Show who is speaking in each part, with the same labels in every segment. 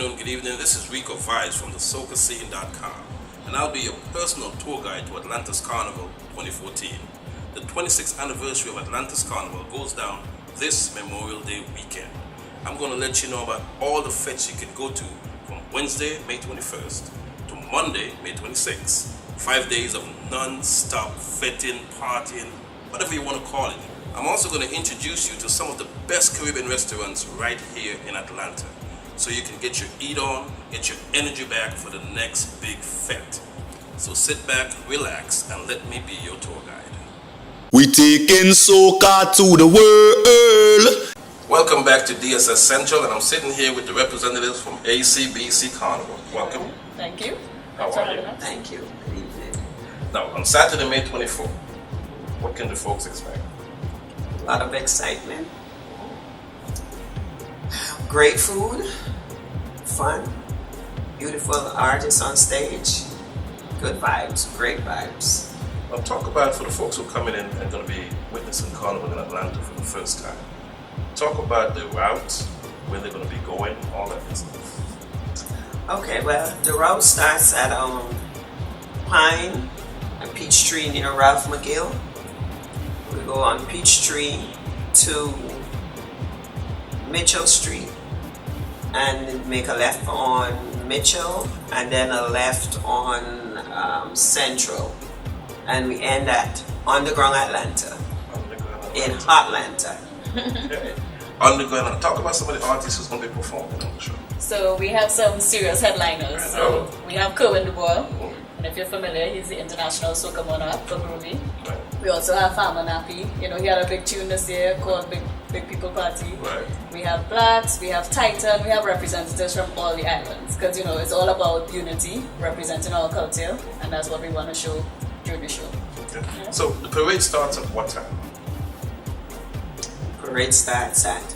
Speaker 1: afternoon, good evening. This is Rico Vibes from Dasocascene.com, and I'll be your personal tour guide to Atlanta's Carnival 2014. The 26th anniversary of Atlanta's Carnival goes down this Memorial Day weekend. I'm going to let you know about all the fetes you can go to from Wednesday, May 21st to Monday, May 26th. 5 days of non-stop fetting, partying, whatever you want to call it. I'm also going to introduce you to some of the best Caribbean restaurants right here in Atlanta, so you can get your eat on, get your energy back for the next big fete. So sit back, relax, and let me be your tour guide.
Speaker 2: We taking soca to the world.
Speaker 1: Welcome back to DSS Central, and I'm sitting here with the representatives from A.C.B.C. Carnival. Welcome.
Speaker 3: Thank you.
Speaker 1: How are you?
Speaker 4: Thank you. Good evening.
Speaker 1: Now, on Saturday, May 24th, what can the folks expect?
Speaker 4: A lot of excitement. Great food. Fun. Beautiful artists on stage. Good vibes. Great vibes.
Speaker 1: Now, talk about, for the folks who are coming in and going to be witnessing Carnival in Atlanta for the first time, talk about the route, where they're going to be going, all that good stuff.
Speaker 4: Okay, well, the route starts at Pine and Peachtree near Ralph McGill. We go on Peachtree to Mitchell Street and make a left on Mitchell and then a left on Central, and we end at Underground Atlanta in Hotlanta.
Speaker 1: Okay. Underground, talk about some of the artists who's going to be performing on the show.
Speaker 3: So we have some serious headliners. So we have Kerwin Dubois, and if you're familiar, he's the international soca monarch from Ruby.
Speaker 1: Right.
Speaker 3: We also have Farmer Nappy. You know, he had a big tune this year called Big People Party.
Speaker 1: Right.
Speaker 3: We have BLAX, we have Titan, we have representatives from all the islands. Because, you know, it's all about unity, representing our culture, and that's what we want to show during the show.
Speaker 1: Okay. Yeah. So the parade starts at what time?
Speaker 4: Parade starts at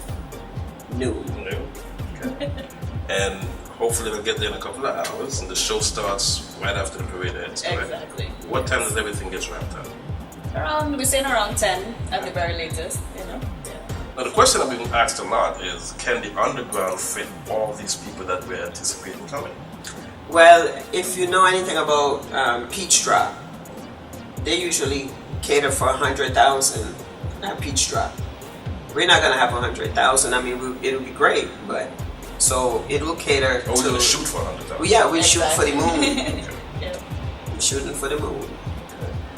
Speaker 4: noon.
Speaker 1: Okay. And hopefully they'll get there in a couple of hours, and the show starts right after the parade ends, correct?
Speaker 3: Exactly.
Speaker 1: What time does everything get wrapped up?
Speaker 3: We're saying around 10 at the very latest, you know. Yeah.
Speaker 1: Now the question I've been asked a lot is, can the underground fit all these people that we're anticipating coming?
Speaker 4: Well, if you know anything about Peach Drop, they usually cater for 100,000 at Peach Drop. We're not gonna have 100,000. I mean, it'll be great, but so it will cater to.
Speaker 1: We're gonna shoot for 100,000.
Speaker 4: Well, yeah, we shoot for the moon.
Speaker 1: Okay.
Speaker 3: Yeah.
Speaker 4: We're shooting for the moon.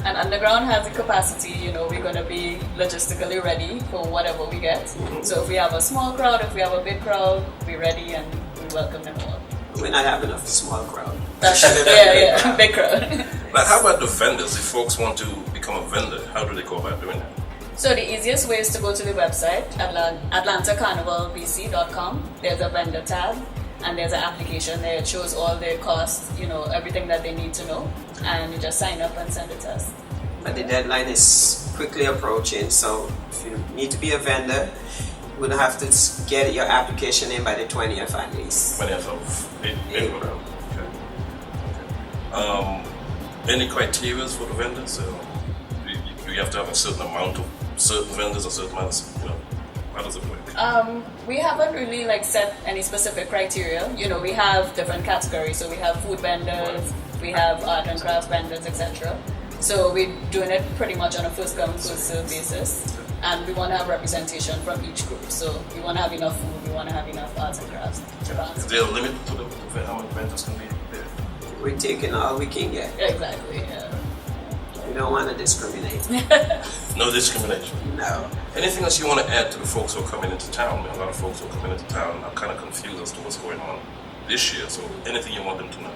Speaker 3: And Underground has the capacity, you know, we're going to be logistically ready for whatever we get.
Speaker 1: Mm-hmm.
Speaker 3: So if we have a small crowd, if we have a big crowd, we're ready and we welcome them all.
Speaker 4: We're not having a small crowd.
Speaker 3: That's true. Yeah, big crowd.
Speaker 1: Now, how about the vendors? If folks want to become a vendor, how do they go about doing that?
Speaker 3: So the easiest way is to go to the website, atlantacarnivalbc.com. There's a vendor tab and there's an application there. It shows all their costs, you know, everything that they need to know. And you just sign up and send it to us.
Speaker 4: But the deadline is quickly approaching, so if you need to be a vendor, you're gonna have to get your application in by the 20th at least.
Speaker 1: 20th of April. Okay. Any criteria for the vendors? Do you have to have a certain amount of certain vendors or certain amounts? You know, how does it work?
Speaker 3: We haven't really like set any specific criteria. You know, we have different categories. So we have food vendors, we have art and crafts vendors, etc. So we're doing it pretty much on a first come, first serve basis. And we want to have representation from each group. So we want to have enough food, we want to have enough arts and crafts.
Speaker 1: Is there a limit to how many vendors can be there?
Speaker 4: We're taking all we can get.
Speaker 3: Exactly, yeah.
Speaker 4: We don't want to discriminate.
Speaker 1: No discrimination.
Speaker 4: No.
Speaker 1: Anything else you want to add to the folks who are coming into town? A lot of folks who are coming into town are kind of confused as to what's going on this year. So anything you want them to know?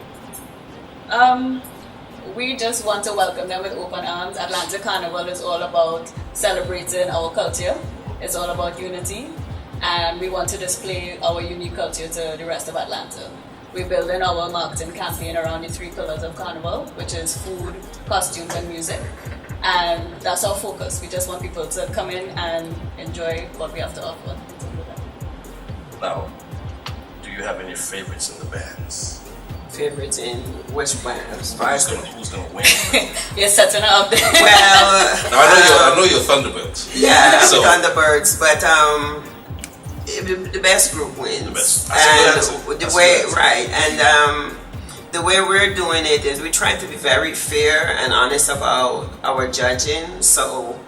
Speaker 3: We just want to welcome them with open arms. Atlanta Carnival is all about celebrating our culture. It's all about unity. And we want to display our unique culture to the rest of Atlanta. We're building our marketing campaign around the 3 pillars of Carnival, which is food, costumes, and music. And that's our focus. We just want people to come in and enjoy what we have to offer.
Speaker 1: Now, do you have any favorites in the bands?
Speaker 4: Favorites in which band?
Speaker 1: Who's gonna win?
Speaker 3: You're setting it up there.
Speaker 4: Well,
Speaker 1: now, I know you're Thunderbirds.
Speaker 4: Yeah,
Speaker 1: So-
Speaker 4: Thunderbirds, but the best group wins.
Speaker 1: The best.
Speaker 4: And the way, right, and the way we're doing it is we're trying to be very fair and honest about our judging. So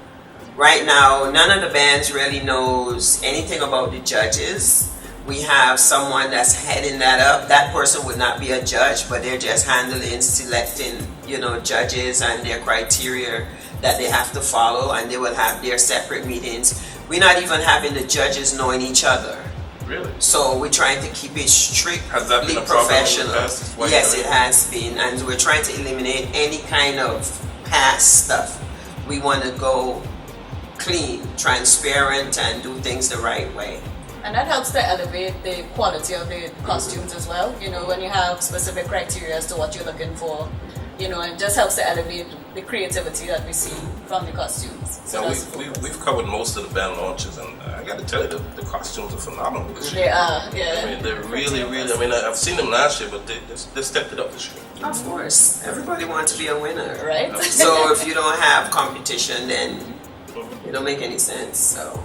Speaker 4: right now, none of the bands really knows anything about the judges. We have someone that's heading that up. That person would not be a judge, but they're just handling, selecting, judges and their criteria that they have to follow, and they will have their separate meetings. We're not even having the judges knowing each other.
Speaker 1: Really?
Speaker 4: So we're trying to keep it strictly
Speaker 1: Has that been a problem
Speaker 4: professional.
Speaker 1: in the past?
Speaker 4: Yes, it has been, and we're trying to eliminate any kind of past stuff. We want to go clean, transparent, and do things the right way.
Speaker 3: And that helps to elevate the quality of the costumes as well. When you have specific criteria as to what you're looking for, it just helps to elevate the creativity that we see from the costumes. So
Speaker 1: we've covered most of the band launches, and I got to tell you, the costumes are phenomenal this year.
Speaker 3: They are, yeah.
Speaker 1: I mean, they're really, I've seen them last year, but they stepped it up this year.
Speaker 4: Of course, everybody wants to be a winner,
Speaker 3: right?
Speaker 4: So if you don't have competition, then it don't make any sense. So,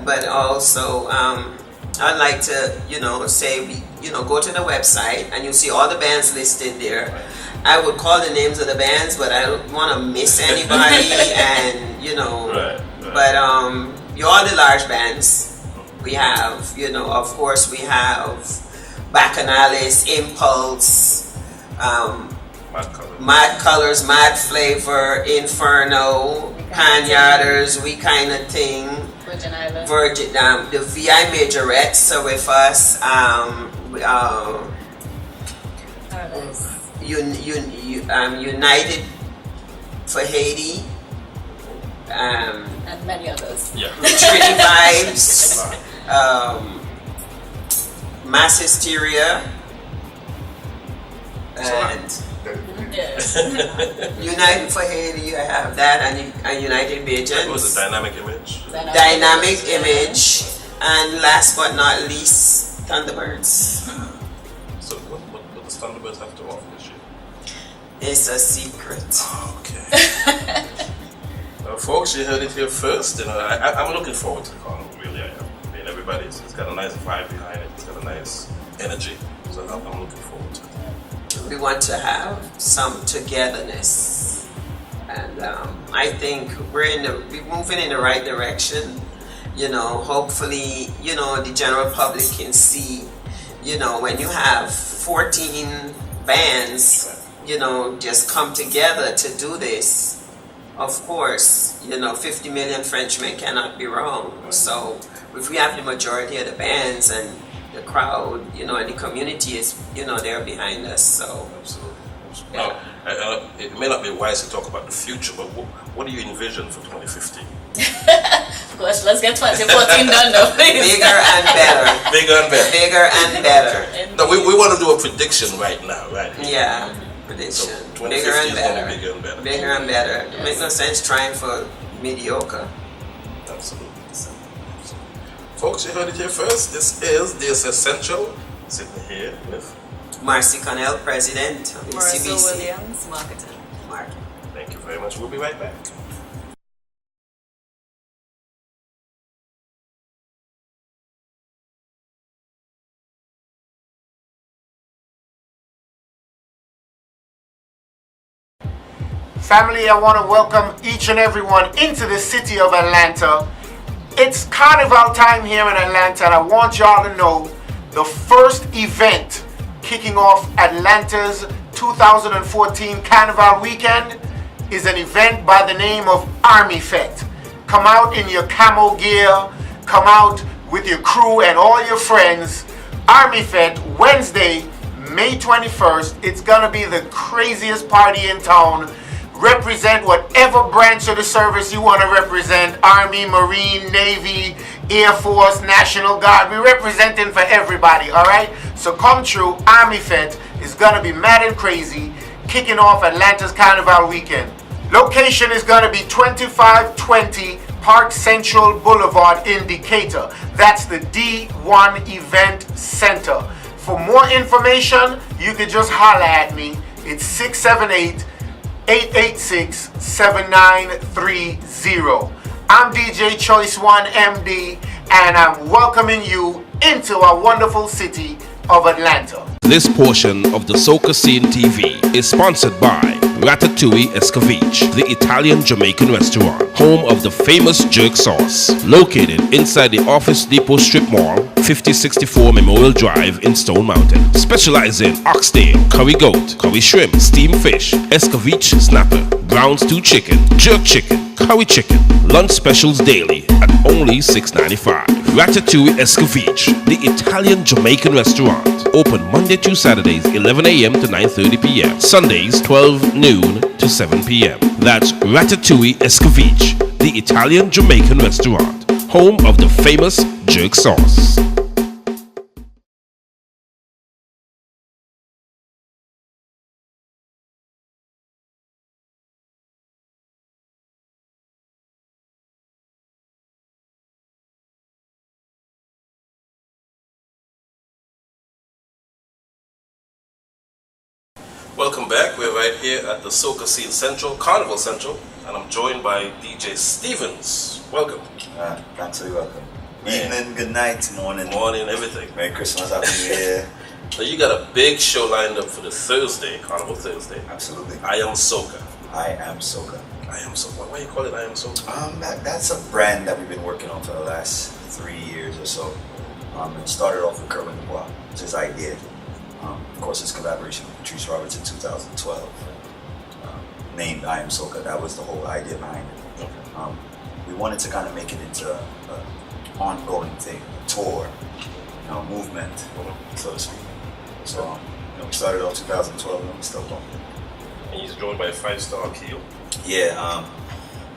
Speaker 4: but also, I'd like to, say, go to the website and you see all the bands listed there. I would call the names of the bands, but I don't want to miss anybody, and
Speaker 1: Right.
Speaker 4: But all the large bands we have, of course we have Bacchanalists, Impulse, Mad Colors, Mad Flavor, Inferno, Panyarders, We Kinda Thing, Virgin Island, the VI Majorettes are with us. United for Haiti,
Speaker 3: and many others.
Speaker 1: Yeah.
Speaker 4: Trinity Vibes, Mass Hysteria, and United for Haiti. I have that, and United Agents.
Speaker 1: That was a Dynamic Image.
Speaker 4: Dynamic Image, and last but not least, Thunderbirds.
Speaker 1: So what does Thunderbirds have to offer this year?
Speaker 4: It's a secret.
Speaker 1: Okay. Well, folks, you heard it here first. I'm looking forward to the carnival. Really, I am. I mean, it's got a nice vibe behind it. It's got a nice energy. So I'm looking forward to it.
Speaker 4: We want to have some togetherness, and I think we're moving in the right direction. Hopefully, the general public can see. When you have 14 bands, just come together to do this. Of course, 50 million Frenchmen cannot be wrong. So if we have the majority of the bands and the crowd, and the community is, they're behind us. So
Speaker 1: absolutely. Now, it may not be wise to talk about the future, but what do you envision for 2015?
Speaker 3: Gosh, let's get 2014 done though, please.
Speaker 4: Bigger and better.
Speaker 1: Bigger and better.
Speaker 4: Bigger and better.
Speaker 1: No, we want to do a prediction right now, right?
Speaker 4: Yeah, prediction.
Speaker 1: So
Speaker 4: Bigger and
Speaker 1: 2015 is
Speaker 4: better.
Speaker 1: going to be bigger and better.
Speaker 4: Bigger and better. It makes no sense trying for mediocre.
Speaker 1: Absolutely. Folks, you heard it here first. This is Essential. Sitting here with
Speaker 4: Marcy Connell, President of
Speaker 3: Marissa
Speaker 4: A.C.B.C.
Speaker 3: Williams, Marketing.
Speaker 1: Thank you very much. We'll be right back.
Speaker 5: Family, I want to welcome each and everyone into the city of Atlanta. It's Carnival time here in Atlanta, and I want y'all to know the first event kicking off Atlanta's 2014 Carnival weekend is an event by the name of Army Fete. Come out in your camo gear, come out with your crew and all your friends. Army Fete, Wednesday, May 21st. It's gonna be the craziest party in town. Represent whatever branch of the service you want to represent. Army, Marine, Navy, Air Force, National Guard. We're representing for everybody, all right? So come true. Army Fete is going to be mad and crazy, kicking off Atlanta's Carnival weekend. Location is going to be 2520 Park Central Boulevard in Decatur. That's the D1 Event Center. For more information, you can just holler at me. It's 678-886-7930. I'm DJ Choice 1 MD, and I'm welcoming you into our wonderful city of Atlanta.
Speaker 1: This portion of the Dasocascene TV is sponsored by Ratatouille A.C.B.C, the Italian-Jamaican restaurant, home of the famous jerk sauce, located inside the Office Depot Strip Mall, 5064 Memorial Drive in Stone Mountain. Specializing in oxtail, curry goat, curry shrimp, steamed fish, A.C.B.C snapper, brown stew chicken, jerk chicken, curry chicken, lunch specials daily at only $6.95. Ratatouille A.C.B.C, the Italian-Jamaican restaurant, open Monday to Saturdays 11 a.m. to 9:30 p.m. Sundays 12 noon to 7 p.m. That's Ratatouille A.C.B.C, the Italian-Jamaican restaurant, home of the famous jerk sauce. Welcome back. We're right here at the Dasocascene Central, Carnival Central, and I'm joined by DJ Stevens. Welcome.
Speaker 6: Thanks for the welcome. Evening, good night, morning.
Speaker 1: Morning, everything.
Speaker 6: Merry Christmas, Happy New Year.
Speaker 1: So you got a big show lined up for the Thursday, Carnival Thursday.
Speaker 6: Absolutely.
Speaker 1: I Am Soca.
Speaker 6: I Am Soca.
Speaker 1: I Am Soca. Why you call it I Am Soca?
Speaker 6: That's a brand that we've been working on for the last 3 years or so. It started off with Kerwin Dubois, which is I Did. Of course, it's collaboration with Patrice Roberts in 2012. Named I Am Soca. That was the whole idea behind it.
Speaker 1: Okay.
Speaker 6: We wanted to kind of make it into an ongoing thing, a tour, movement, so to speak. So, we started off 2012 and we're still going.
Speaker 1: And he's joined by a 5-star keel.
Speaker 6: Yeah,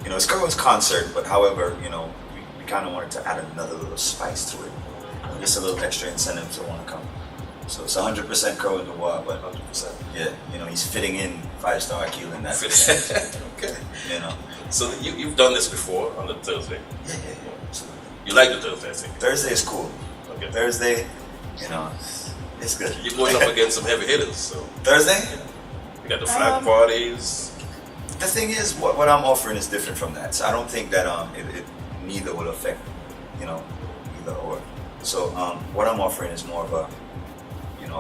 Speaker 6: it's Kerwin's concert, but however, we kind of wanted to add another little spice to it. Just a little extra incentive to want to come. So it's 100% Kerwin Dubois, but
Speaker 1: 100%.
Speaker 6: Yeah, he's fitting in 5-star keel in that.
Speaker 1: Okay. So you've done this before on the Thursday.
Speaker 6: Yeah. Absolutely.
Speaker 1: You like the Thursday, I think.
Speaker 6: Thursday is cool.
Speaker 1: Okay.
Speaker 6: Thursday, it's good.
Speaker 1: You're going up against some heavy hitters, so.
Speaker 6: Thursday?
Speaker 1: You got the flag parties.
Speaker 6: The thing is, what I'm offering is different from that. So I don't think that it neither will affect, either or. So what I'm offering is more of a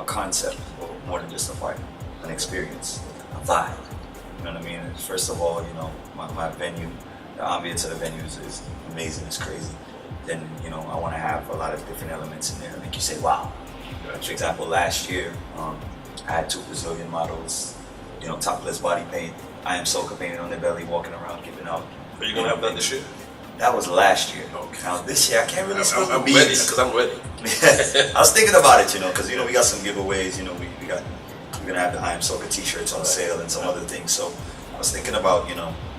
Speaker 6: concept, more than just a fight, an experience, a vibe. You know what I mean? First of all, my venue, the ambience of the venue is amazing, it's crazy. Then, I want to have a lot of different elements in there to make you say, wow. For example, last year, I had 2 Brazilian models, topless body paint, I Am Soca painted on their belly, walking around, giving out.
Speaker 1: Are you going to have that this year?
Speaker 6: That was last year.
Speaker 1: Okay.
Speaker 6: Now this year, I can't really spill the
Speaker 1: I'm
Speaker 6: beans.
Speaker 1: ready, because I'm ready.
Speaker 6: I was thinking about it, because we got some giveaways. We're gonna have the I Am Soca T-shirts on sale and some other things. So I was thinking about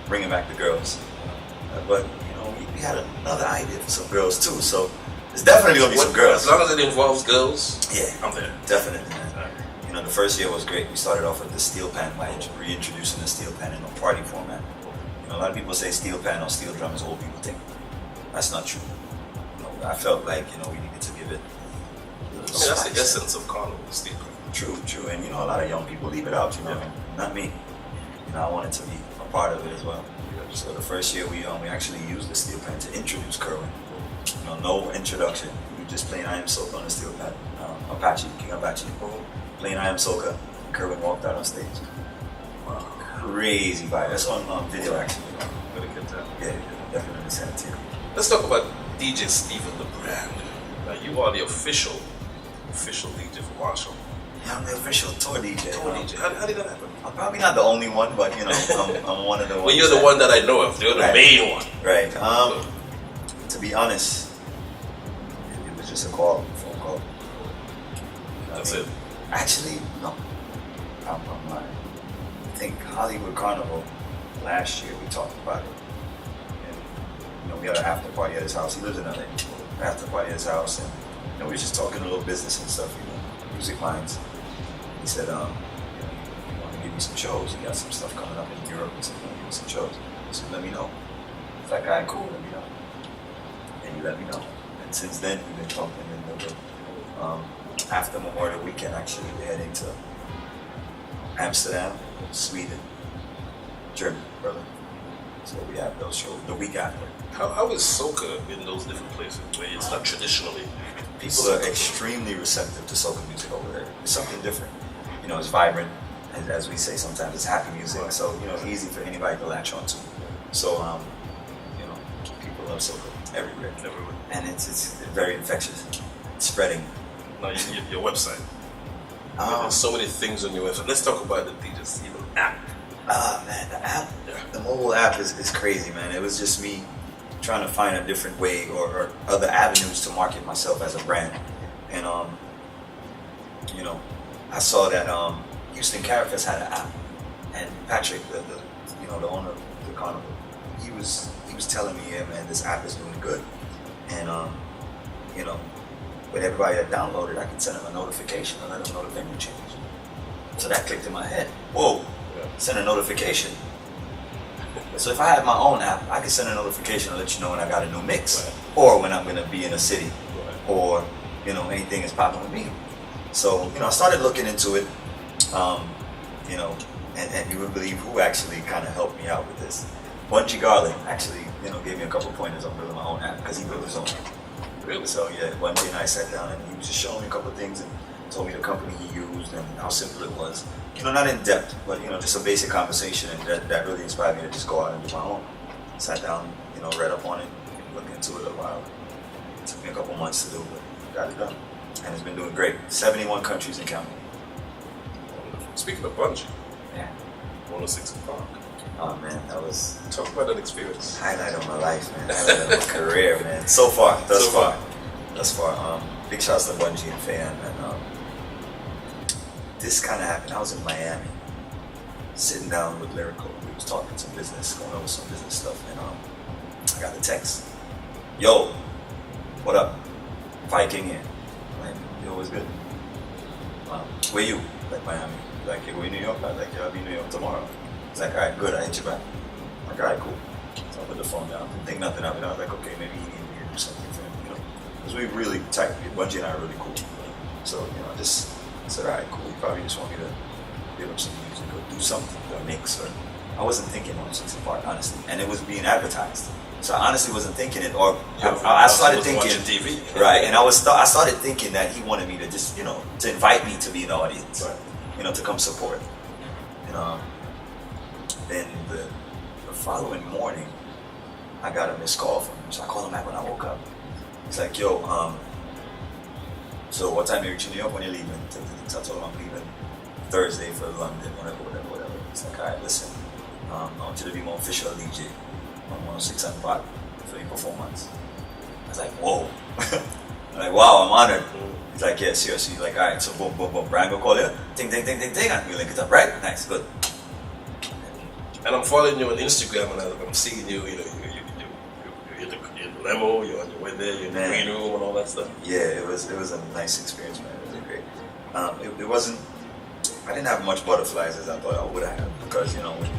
Speaker 6: bringing back the girls, but we had another idea for some girls too. So there's definitely gonna be some girls.
Speaker 1: As long as it involves girls,
Speaker 6: yeah,
Speaker 1: I'm there.
Speaker 6: Definitely. The first year was great. We started off with the steel pan by reintroducing the steel pan in a party format. A lot of people say steel pan or steel drum is old people thing. That's not true. I felt like we needed to give it.
Speaker 1: That's the essence of Carnival, steel pan.
Speaker 6: True, and a lot of young people leave it out. Not me. I wanted to be a part of it as well. So the first year we actually used the steel pan to introduce Kerwin. No introduction. We just playing I Am Soca on the steel pan. King Apache, playing I Am Soca. Kerwin walked out on stage. Wow. Crazy vibe. That's on video actually.
Speaker 1: Really good time.
Speaker 6: Yeah, definitely send it to you.
Speaker 1: Let's talk about DJ Steven, the brand. Now you are the official DJ for Marshall.
Speaker 6: Yeah, I'm the official tour DJ.
Speaker 1: DJ. How did that happen?
Speaker 6: I'm probably not the only one, but I'm one of the ones.
Speaker 1: Well, you're the one that I know of. You're the main one.
Speaker 6: Right. To be honest, it was just a phone call.
Speaker 1: That's it.
Speaker 6: Actually, no. I'm lying. I think Hollywood Carnival last year we talked about it. And, we had an after party at his house. He lives in LA. After party at his house, and we were just talking a little business and stuff, music lines. He said, you want to give me some shows? You got some stuff coming up in Europe and something. Give me some shows. I said, let me know. It's like, all right, cool, let me know. And he let me know. And since then, we've been talking after Memorial Weekend, actually, we're heading to Amsterdam, Sweden, Germany, Berlin. So we have those shows the week after.
Speaker 1: How is soca in those different places where it's not traditionally
Speaker 6: People are extremely receptive to soca music over there. It's something different. You know, it's vibrant, and as we say sometimes, it's happy music. So, you know, it's easy for anybody to latch onto. So, you know, people love soca everywhere. And it's very infectious. It's spreading.
Speaker 1: Now, your website. There's so many things on your website. Let's talk about the DJ's app.
Speaker 6: Man, the app, the mobile app is crazy, man. It was just me trying to find a different way or other avenues to market myself as a brand. And, you know, I saw that Houston Carafest had an app, and Patrick, the owner of the Carnival, he was telling me, yeah, man, this app is doing good. And, you know, with everybody that downloaded, I could send them a notification and let them know the venue changed. So that clicked in my head. Whoa, send a notification. So if I have my own app, I can send a notification and let you know when I got a new mix, or when I'm gonna be in a city, or, you know, anything is popping with me. So, you know, I started looking into it, you know, and you would believe who actually kind of helped me out with this. Bungie Garland actually, you know, gave me a couple pointers on building my own app, because he built his own app.
Speaker 1: Really?
Speaker 6: So yeah, Bungie and I sat down and he was just showing me a couple of things and told me the company he used and how simple it was. You know, not in depth, but, you know, just a basic conversation, and that really inspired me to just go out and do my own. Sat down, you know, read up on it, looked into it a while. It took me a couple months to do, but got it done. And it's been doing great. 71 countries and counting.
Speaker 1: Speaking of Bungie,
Speaker 6: 106 Park. Oh man, that was...
Speaker 1: Talk about that experience.
Speaker 6: Highlight of my life, man. Highlight of my career, man. So far, thus far. Big shouts to Bungie and Fan, and this kind of happened. I was in Miami, sitting down with Lyrical. We was talking some business, going over some business stuff, and I got a text. Yo, what up? Viking here. I'm like, yo, what's good? Where you? Like Miami. Like, yeah, we in New York? I was like, yeah, I'll be in New York tomorrow. He's like, all right, good, I hit you back. I'm like, all right, cool. So I put the phone down, didn't think nothing of it. I was like, okay, maybe he needed me to do something for him, you know. Because we really tight. Bungie and I are really cool. So, you know, I just said, all right, cool. You probably just want me to give him some music or do something, or mix, or... I wasn't thinking 106 Park, honestly. And it was being advertised. So I honestly wasn't thinking it, or I started thinking...
Speaker 1: TV.
Speaker 6: Right, and I started thinking that he wanted me to just, you know, to invite me to be in the audience. Right. You know, to come support. And then the following morning, I got a missed call from him. So I called him back when I woke up. He's like, yo, so what time are you reaching New York when you're leaving? So I told him I'm leaving Thursday for London, whatever. He's like, all right, listen, I want you to be my official DJ on 106 and Park for your performance. I was like, whoa. I'm like, wow, I'm honored. He's like, yeah, seriously. He's like, all right, so boom, Brian go call you. Ting, and we link it up, right? Nice, good.
Speaker 1: And I'm following you on Instagram, and I'm seeing you, you know, you're in the limo, you're on your way there, you're in the green room and all that stuff.
Speaker 6: Yeah, it was a nice experience, man. It was great. It wasn't, I didn't have much butterflies as I thought I would have, because, you know, with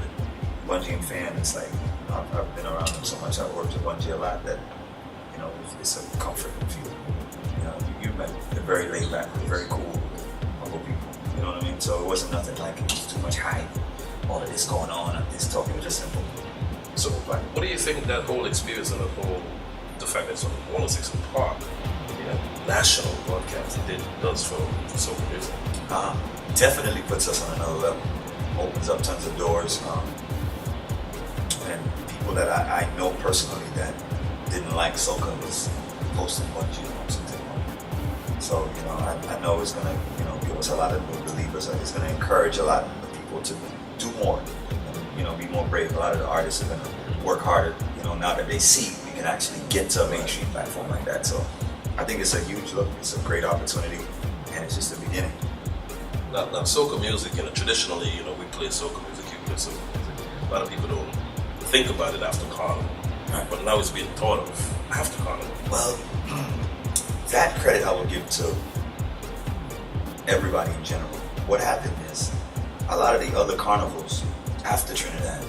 Speaker 6: Bungie and Fan, it's like, I've been around them so much, I've worked with Bungie a lot, that, you know, it's a comforting feeling. You know, you met, they're very laid back, very cool, humble people, you know what I mean? So it wasn't nothing like it was too much hype, all of this going on, and this talking was just simple.
Speaker 1: So, what do you think that whole experience and the fact that it's on 106 Park, you know, national broadcast, does for soca music?
Speaker 6: Definitely puts us on another level, opens up tons of doors, and people that I know personally that didn't like soca was posting Bungie or something. So, you know, I know it's gonna, you know, give us a lot of new believers. It's gonna encourage a lot of people to do more, and, you know, be more brave. A lot of the artists are gonna work harder, you know, now that they see we can actually get to a mainstream platform like that. So I think it's a huge look, it's a great opportunity, and it's just the beginning.
Speaker 1: Now soca music, you know, traditionally, you know, we play soca music, you play soca music. A lot of people don't think about it after Carnival, but now it's being thought of after Carnival.
Speaker 6: Well, that credit I would give to everybody in general. What happened is, a lot of the other carnivals after Trinidad,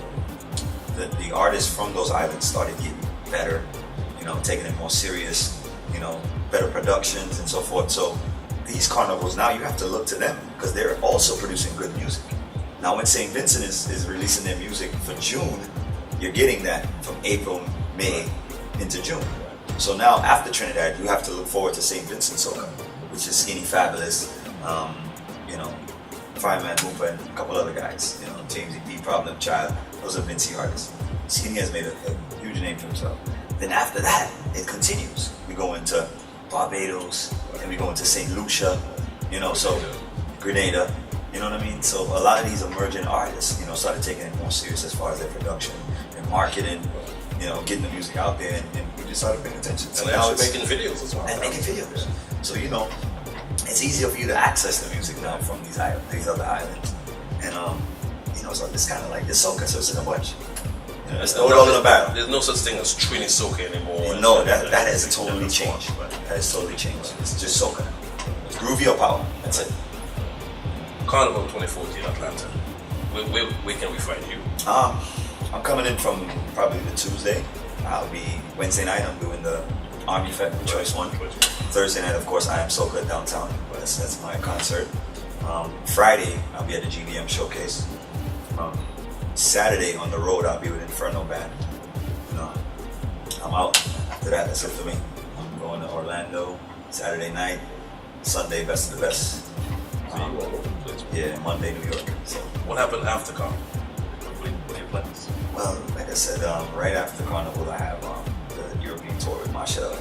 Speaker 6: the artists from those islands started getting better, you know, taking it more serious, you know, better productions and so forth. So these carnivals, now you have to look to them, because they're also producing good music. Now when St. Vincent is releasing their music for June, you're getting that from April, May into June. So now after Trinidad, you have to look forward to St. Vincent Soca, which is Skinny Fabulous, you know, Fireman Hooper and a couple other guys, you know, James E. Problem Child. Those are Vincy artists. Skinny has made a huge name for himself. Then after that, it continues. We go into Barbados, and we go into St. Lucia, you know, so Grenada, you know what I mean? So a lot of these emerging artists, you know, started taking it more serious as far as their production and marketing, you know, getting the music out there, and we just started paying attention. So
Speaker 1: and
Speaker 6: now
Speaker 1: actually making videos as well.
Speaker 6: And making videos. So, you know, it's easier for you to access the music now from these other islands. And, you know, so it's kind of like the soca, so it's in a bunch. You know, it's all in a barrel.
Speaker 1: There's no such thing as Trini soca anymore.
Speaker 6: No, that has totally changed. That has totally changed. It's just soca. It's groovy or power. That's it.
Speaker 1: Carnival 2014 Atlanta. Where can we find you?
Speaker 6: I'm coming in from probably the Tuesday. I'll be Wednesday night. I'm doing the Army Fest Choice One. Thursday night, of course, I Am Soca downtown. That's my concert. Friday, I'll be at the GBM Showcase. Saturday on the road, I'll be with Inferno Band. You know, I'm out. After that, that's it for me. I'm going to Orlando Saturday night. Sunday, Best of the Best.
Speaker 1: So you all over the place.
Speaker 6: Yeah, Monday, New York. So
Speaker 1: what happened after Carnival? What are your plans?
Speaker 6: well, like I said, right after Carnival, I have the European tour with Marshall.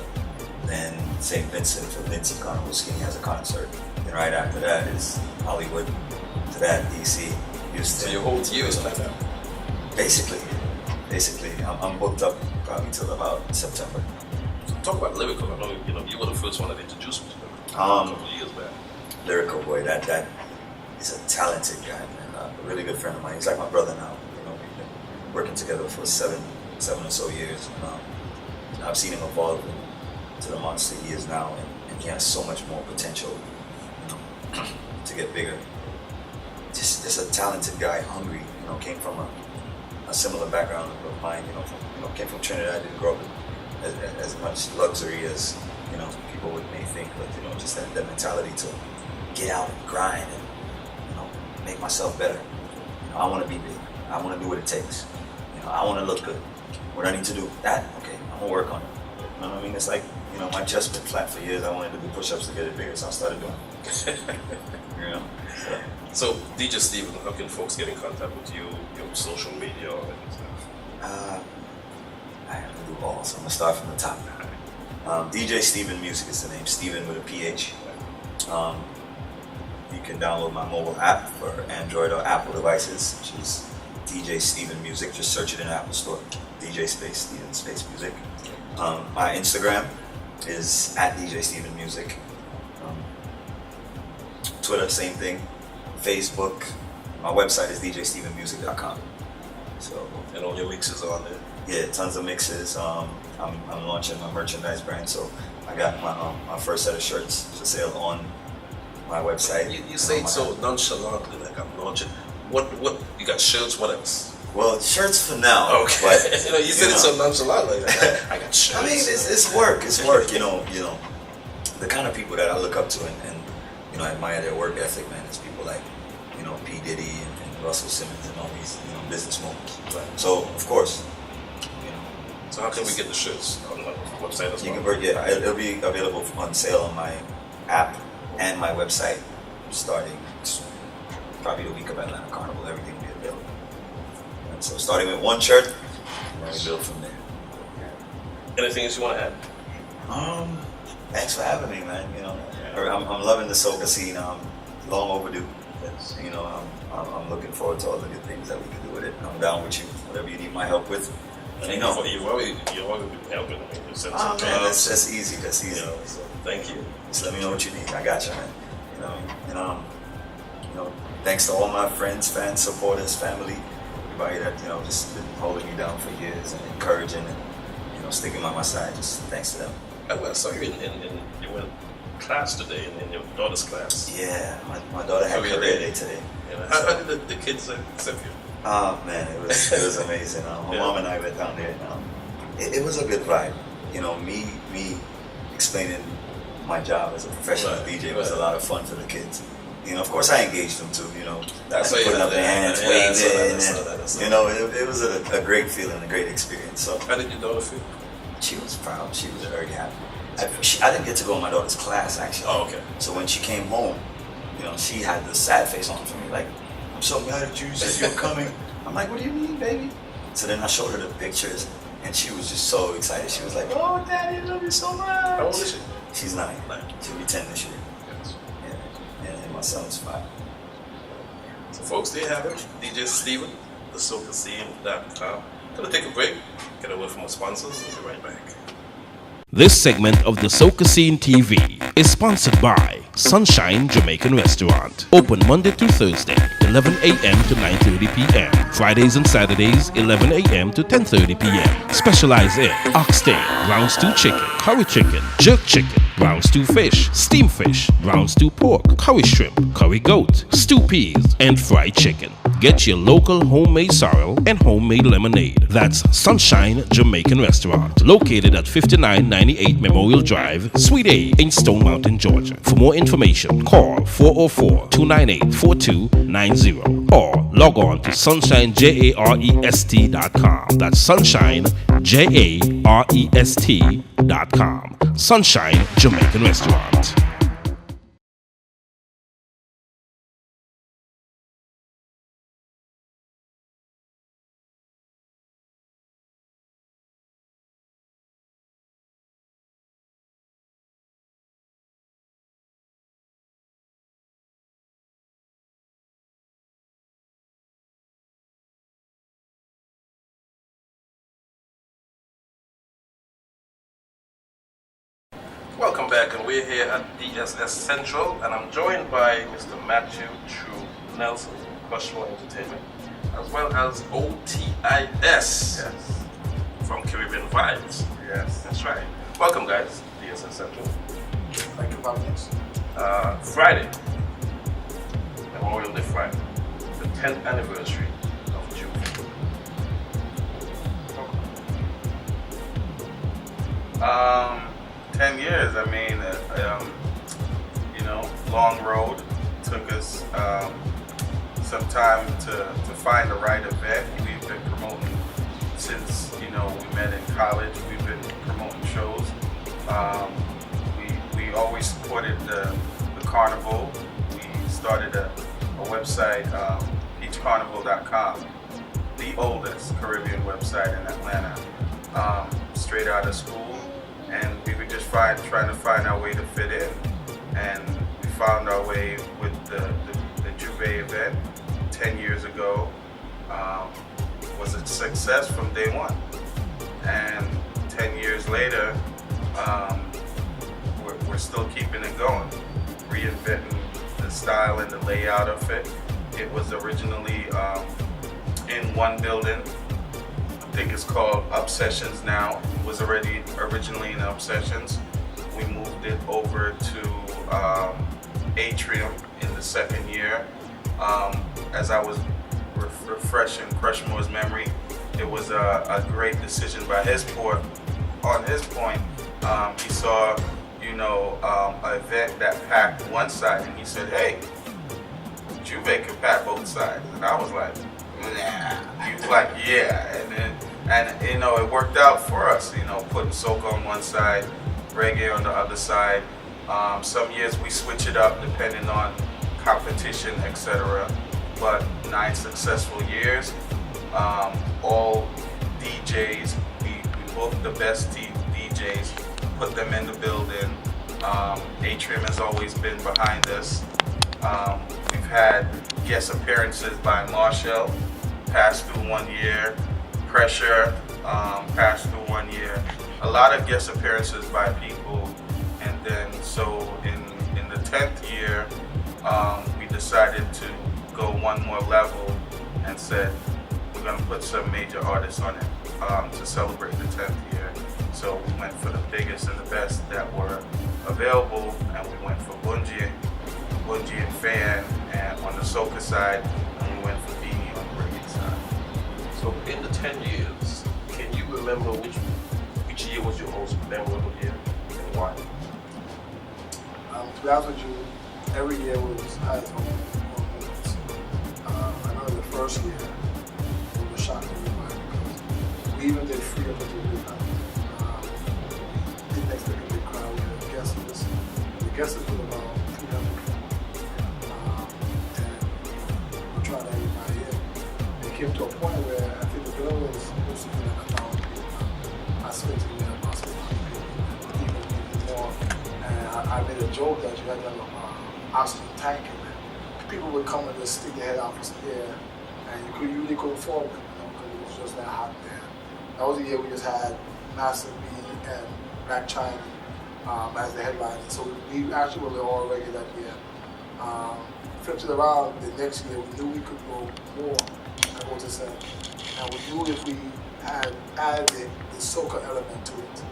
Speaker 6: Then St. Vincent for Vincent Carnival Skinny has a concert. Then right after that is Hollywood. To that, DC, Houston.
Speaker 1: So your whole year is planned out?
Speaker 6: Basically, I'm booked up probably till about September.
Speaker 1: So talk about lyrical. I know you were the first one that introduced me to them a couple of years back.
Speaker 6: Lyrical boy, that is a talented guy, man. A really good friend of mine. He's like my brother now. You know, we've been working together for seven or so years. And, I've seen him evolve to the monster he is now, and he has so much more potential, you know, to get bigger. Just a talented guy, hungry. You know, came from a similar background of mine. Came from Trinidad. Didn't grow up with as much luxury as people may think, but just that mentality to get out and grind and make myself better. I want to be big. I want to do what it takes. I want to look good. What I need to do, that okay, I'm gonna work on it. You know what I mean? It's like my chest been flat for years. I wanted to do push-ups to get it bigger, so I started doing it.
Speaker 1: So DJ Steven, how can folks get in contact with you? Your social media, all that stuff?
Speaker 6: I have to do all, so I'm gonna start from the top. DJ Steven Music is the name. Steven with a PH. You can download my mobile app for Android or Apple devices, which is DJ Steven Music. Just search it in the Apple Store. DJ space Steven space Music. My Instagram is at DJ Steven Music. Twitter, same thing. Facebook. My website is djstevenmusic.com. So,
Speaker 1: and all your mixes are on there.
Speaker 6: Yeah, tons of mixes. I'm launching my merchandise brand, so I got my first set of shirts for sale on my website.
Speaker 1: You say it so nonchalantly, like I'm launching. What you got shirts? What else?
Speaker 6: Well, shirts for now.
Speaker 1: Okay.
Speaker 6: But,
Speaker 1: you said it so nonchalantly. Like, I got shirts.
Speaker 6: I mean, it's work. It's work. The kind of people that I look up to and admire their work ethic, man. It's people like P. Diddy and Russell Simmons and all these business moguls.
Speaker 1: Right.
Speaker 6: So of course.
Speaker 1: So how can we get the shirts on the website as well?
Speaker 6: It'll be available on sale on my app and my website starting probably the week of Atlanta Carnival. Everything will be available. And so starting with one shirt, and then we build from there.
Speaker 1: Anything else you want to add?
Speaker 6: Thanks for having me, man. I'm loving the soca scene. Long overdue.
Speaker 1: Yes.
Speaker 6: I'm looking forward to all the good things that we can do with it. I'm down with you. Whatever you need my help with.
Speaker 1: You've always been helping.
Speaker 6: Man, that's easy. That's easy.
Speaker 1: So thank you.
Speaker 6: Just let me know what you need. I got you, man. Thanks to all my friends, fans, supporters, family, everybody that just been holding me down for years and encouraging and sticking by my side. Just thanks to them.
Speaker 1: I saw you in your class today, in your daughter's class.
Speaker 6: Yeah, my daughter had career day today.
Speaker 1: How did the kids accept you?
Speaker 6: Oh man, it was amazing. My mom and I went down there, and it was a good vibe. Me explaining my job as a professional DJ was a lot of fun for the kids. Of course I engaged them too.
Speaker 1: That's
Speaker 6: putting up their hands, waving,
Speaker 1: it was
Speaker 6: a great feeling, a great experience. So
Speaker 1: how did your daughter feel?
Speaker 6: she was proud. She was very happy. I didn't get to go in my daughter's class, actually.
Speaker 1: Oh, okay.
Speaker 6: So when she came home, she had this sad face on for me, like, I'm so mad at you, you said you were coming. I'm like, what do you mean, baby? So then I showed her the pictures, and she was just so excited. She was like, oh, Daddy, I love you so much.
Speaker 1: How old is she?
Speaker 6: She's 9. She'll be 10 this year.
Speaker 1: Yes.
Speaker 6: Yeah, and my son's 5.
Speaker 1: So folks, there you have it. DJ Steven, Dasocascene.com. Gonna take a break, get a word from our sponsors, and be right back. This segment of Dasocascene TV is sponsored by Sunshine Jamaican Restaurant. Open Monday to Thursday, 11 a.m. to 9:30 p.m. Fridays and Saturdays, 11 a.m. to 10:30 p.m. Specialize in oxtail, round stew chicken, curry chicken, jerk chicken, round stew fish, steam fish, round stew pork, curry shrimp, curry goat, stew peas, and fried chicken. Get your local homemade sorrel and homemade lemonade. That's Sunshine Jamaican Restaurant, located at 5998 Memorial Drive, Suite A in Stone Mountain, Georgia. For more information, call 404-298-4290 or log on to sunshinejarest.com. That's sunshinejarest.com. Sunshine Jamaican Restaurant. Welcome back, and we're here at DSS Central, and I'm joined by Mr. Matthew True Nelson, Crushmore Entertainment, as well as OTIS from Caribbean Vibes.
Speaker 5: Yes.
Speaker 1: That's right. Welcome, guys, DSS Central.
Speaker 5: Thank you for having us.
Speaker 1: Friday, Memorial Day Friday, the 10th anniversary of June.
Speaker 7: 10 years, I mean, long road. Took us some time to find the right event. We've been promoting since, we met in college. We've been promoting shows. We always supported the Carnival. We started a website, peachcarnival.com, the oldest Caribbean website in Atlanta, straight out of school. And we were just trying to find our way to fit in, and we found our way with the Juve event 10 years ago. Was a success from day one, and 10 years later, we're still keeping it going, reinventing the style and the layout of it. It was originally in one building. I think it's called Obsessions now. It was originally in Obsessions. We moved it over to Atrium in the second year. As I was refreshing Crushmore's memory, it was a great decision by his point. On his point, he saw, an event that packed one side, and he said, "Hey, Juve could pack both sides." And I was like, "Nah." He was like, "Yeah," and it worked out for us. Putting soca on one side, reggae on the other side. Some years we switch it up depending on competition, etc. But 9 successful years. All DJs, we booked the best DJs, put them in the building. Atrium has always been behind us. We've had guest appearances by Marshall, passed through 1 year. Pressure, passed through 1 year. A lot of guest appearances by people. And then so in the 10th year, we decided to go one more level and said we're going to put some major artists on it to celebrate the 10th year. So we went for the biggest and the best that were available, and we went for Bungie and Fan, and on the soca side, and we went for Beanie on the reggae side.
Speaker 1: So in the 10 years, can you remember which year was your most memorable year and why?
Speaker 8: To be honest with you, every year was had its own moments. I know the first year it was a shock to everybody because we even did free up until midnight. guess it was about 300 people. And we tried that every year. It came to a point where I think the bill was supposed to be like 1,000 people. I spent it with about 600 people, even more. And I made a joke that you had to have an oxygen tank in there. People would come and just stick their head out for some air, and you really couldn't fall with them, because it was just that hot there. That was the year we just had Master B and Black China as the headliners. So we actually were all ready that year. Flipped it around the next year, we knew we could go more at Otis Center. And we knew if we had added the soca element to it,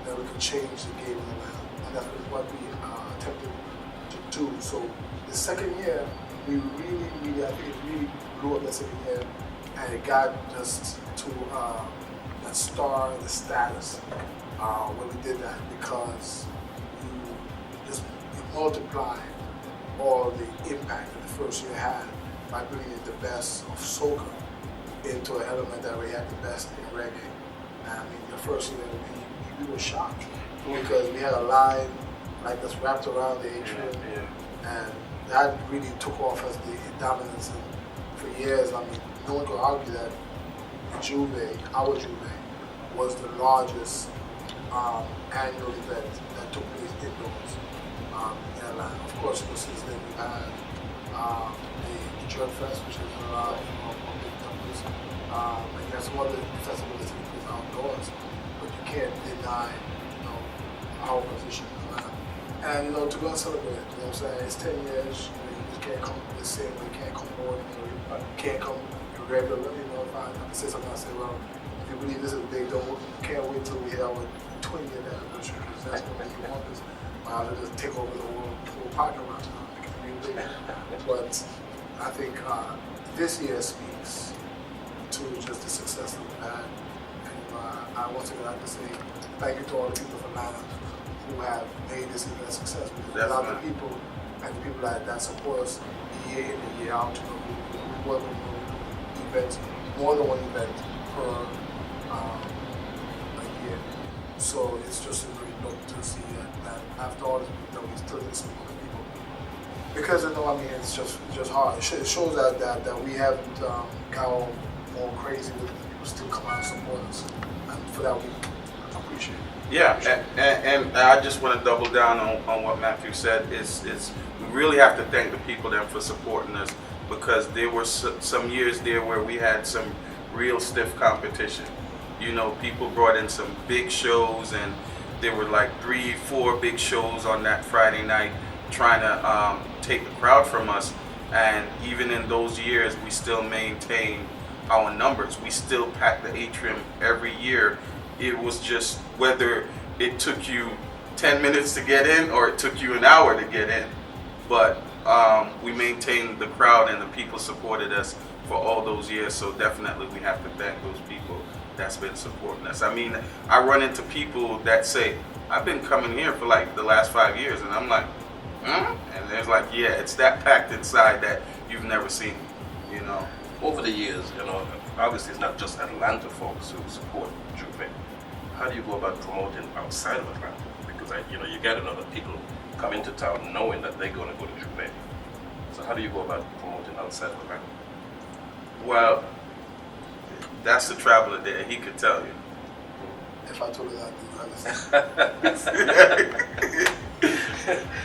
Speaker 8: that we could change the game in the land. And that's what we attempted to do. So the second year, we really, I think it really blew up that second year, and it got just to that star, the status, when we did that, because you multiply all the impact that the first year had by bringing in the best of soca into an element that we had the best in reggae. And I mean, the first year we were shocked, because we had a line like that's wrapped around the atrium, and that really took off as the dominance. And for years, I mean, no one could argue that our Juve, was the largest annual event that took place indoors in Atlanta. Of course, since then we've had the Drug Fest, which is a lot of big numbers. And that's one of the festivals that takes place outdoors, but you can't deny, our position in Atlanta. And to go and celebrate it, what I'm saying? It's 10 years, you just can't come the same way, you can't come more, you can't come regular, if I say something, I say, well, if you believe this is big, can't wait till we hit our 20th anniversary, because that's what you want this. I'll just take over the whole parking lot, make it really big. But I think this year speaks to just the success that we've had. And I once again like to say thank you to all the people from Atlanta who have made this event a success. Because a lot of the people and the people that support us year in and year out, we work with events, more than one event per a year. So it's just really dope to see that after all this, we still get some other people. Because it's just hard. It shows that we haven't got all crazy with it. People still come out and support us, and for that we appreciate it.
Speaker 7: Yeah, and I just want to double down on what Matthew said. Is we really have to thank the people then for supporting us, because there were some years there where we had some real stiff competition. People brought in some big shows, and there were like 3-4 big shows on that Friday night trying to take the crowd from us. And even in those years, we still maintained our numbers. We still packed the atrium every year. It was just whether it took you 10 minutes to get in or it took you an hour to get in. But we maintained the crowd, and the people supported us for all those years. So definitely we have to thank those people that's been supporting us. I mean, I run into people that say, I've been coming here for like the last 5 years, and I'm like, and there's like, yeah, it's that packed inside that you've never seen,
Speaker 1: Over the years, obviously it's not just Atlanta folks who support Juve. How do you go about promoting outside of Atlanta? Because you get another people come into town knowing that they're going to go to Juve. So how do you go about promoting outside of Atlanta?
Speaker 7: Well, that's the traveler there. He could tell you.
Speaker 8: If I told you that, you understand.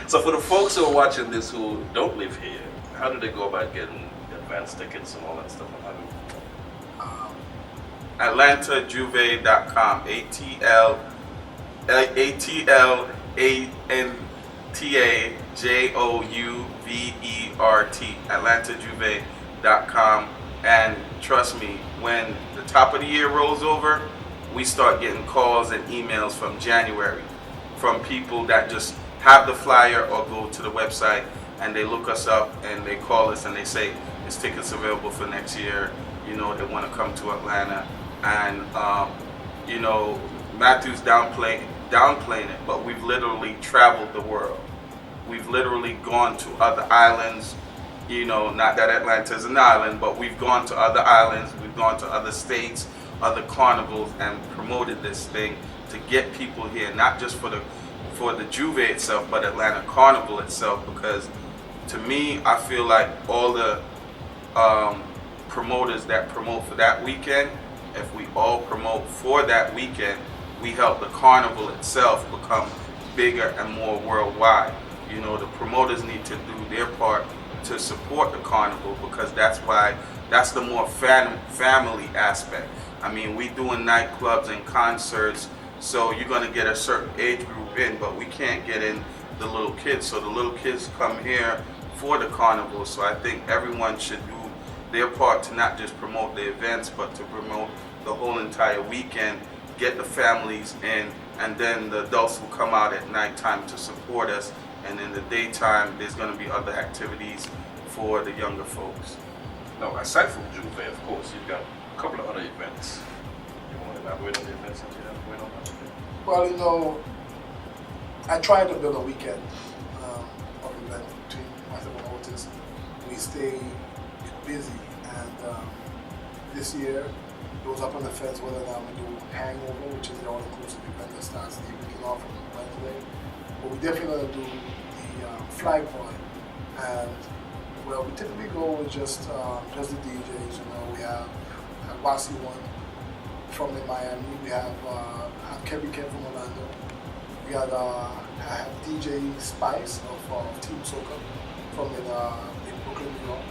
Speaker 1: So for the folks who are watching this who don't live here, how do they go about getting advance tickets and all that stuff?
Speaker 7: AtlantaJuve.com. AtlantaJouvert. AtlantaJuve.com. And trust me, when the top of the year rolls over, we start getting calls and emails from January from people that just have the flyer or go to the website and they look us up and they call us and they say, "Is tickets available for next year?" They want to come to Atlanta. And Matthew's downplaying it, but we've literally traveled the world. We've literally gone to other islands. Not that Atlanta is an island, but we've gone to other islands, we've gone to other states, other carnivals, and promoted this thing to get people here, not just for for the Juve itself, but Atlanta Carnival itself, because to me, I feel like all the promoters that promote for that weekend, if we all promote for that weekend, we help the carnival itself become bigger and more worldwide. You know, the promoters need to do their part to support the carnival, because that's the more family aspect. I mean, we doing nightclubs and concerts, so you're going to get a certain age group in, but we can't get in the little kids. So the little kids come here for the carnival. So I think everyone should do their part to not just promote the events, but to promote the whole entire weekend, get the families in, and then the adults will come out at nighttime to support us. And in the daytime, there's going to be other activities for the younger folks.
Speaker 1: Now, aside from Juve, of course, you've got a couple of other events. You want to elaborate on the events that you have going on today?
Speaker 8: Well, you know, I tried to build a weekend of event between myself and Otis. We stay busy, and this year it was up on the fence whether or not we do Hangover, which is the all-inclusive event that starts the weekend off on Wednesday. But we definitely going to do the flag point, and well, we typically go with just the DJs. You know, we have Wasi One from Miami. We have Kevin from Orlando. We have DJ Spice of Team Soca from in Brooklyn, New York,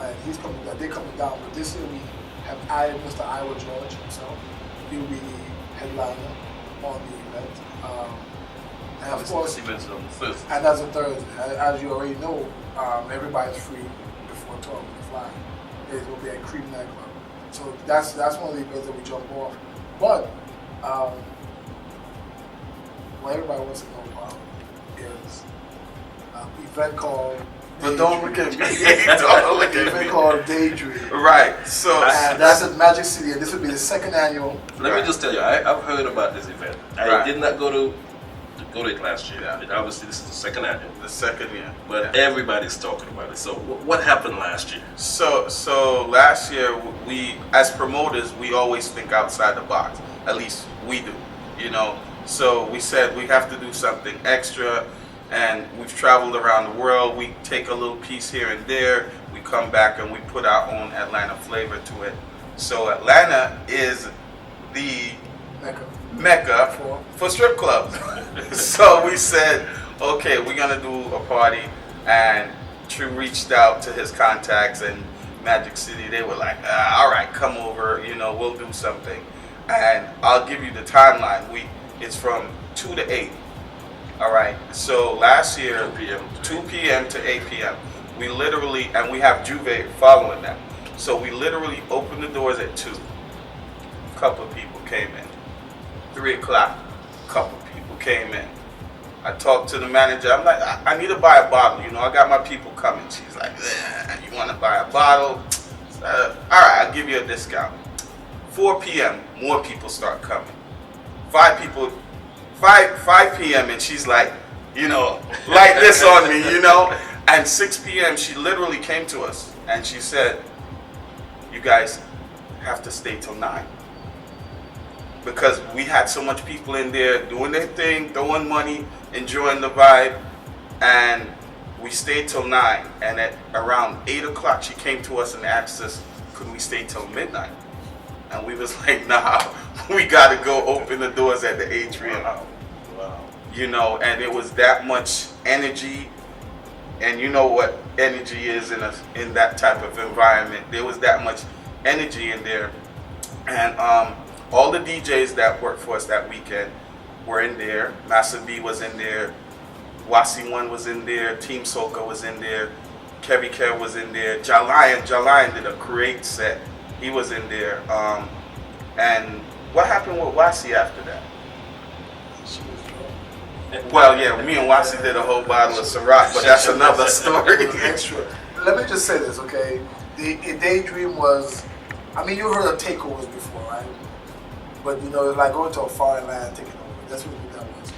Speaker 8: and he's coming. They're coming down. But this year we have Mr. IWER George himself. He'll be the headliner on the event. And of course,
Speaker 1: events on Thursday.
Speaker 8: And that's a Thursday. As you already know, everybody's free before 12 on the fly. It will be at Cream Nightclub. So that's one of the events that we jump off. But what everybody wants to know about is an event called
Speaker 7: But don't look at me. Don't look at me.
Speaker 8: Called Daydream.
Speaker 7: Right. So
Speaker 8: and that's at Magic City, and this will be the second annual.
Speaker 1: Let me just tell you, I've heard about this event. I did not go to it last year.
Speaker 7: Yeah.
Speaker 1: I mean, obviously, this is the second annual.
Speaker 7: The second year.
Speaker 1: But everybody's talking about it. So what happened last year?
Speaker 7: So last year, we, as promoters, we always think outside the box. At least we do, you know. So we said we have to do something extra, and we've traveled around the world. We take a little piece here and there. We come back and we put our own Atlanta flavor to it. So Atlanta is the Mecca for strip clubs. So we said, okay, we're gonna do a party, and True reached out to his contacts in Magic City. They were like, all right, come over, you know, we'll do something. And I'll give you the timeline. It's from 2 to 8. All right. So last year, 2 p.m. to 8 p.m. We literally, and we have Juve following them. So we literally opened the doors at 2. A couple of people came in. 3 o'clock, a couple of people came in. I talked to the manager. I'm like, I need to buy a bottle. You know, I got my people coming. She's like, you want to buy a bottle? All right, I'll give you a discount. 4 p.m., more people start coming. 5 p.m. and she's like, you know, like this on me, you know. And 6 p.m. she literally came to us and she said, you guys have to stay till 9. Because we had so much people in there doing their thing, throwing money, enjoying the vibe, and we stayed till 9. And at around 8 o'clock she came to us and asked us, could we stay till midnight? And we was like, nah, we gotta go open the doors at the atrium. Wow. You know, and it was that much energy, and you know what energy is in that type of environment. There was that much energy in there, and all the DJs that worked for us that weekend were in there. A.C.B.C was in there, Wasi One was in there, Team Soca was in there, Kevy Kev was in there, Jalion did a great set. He was in there. And what happened with Wasi after that? Well, yeah, me and Wasi did a whole bottle of Ciroc, but that's another story.
Speaker 8: Extra. Let me just say this, okay? The Daydream was, I mean, you heard of takeovers before, right? But you know, it's like going to a foreign land taking over. That's what that was.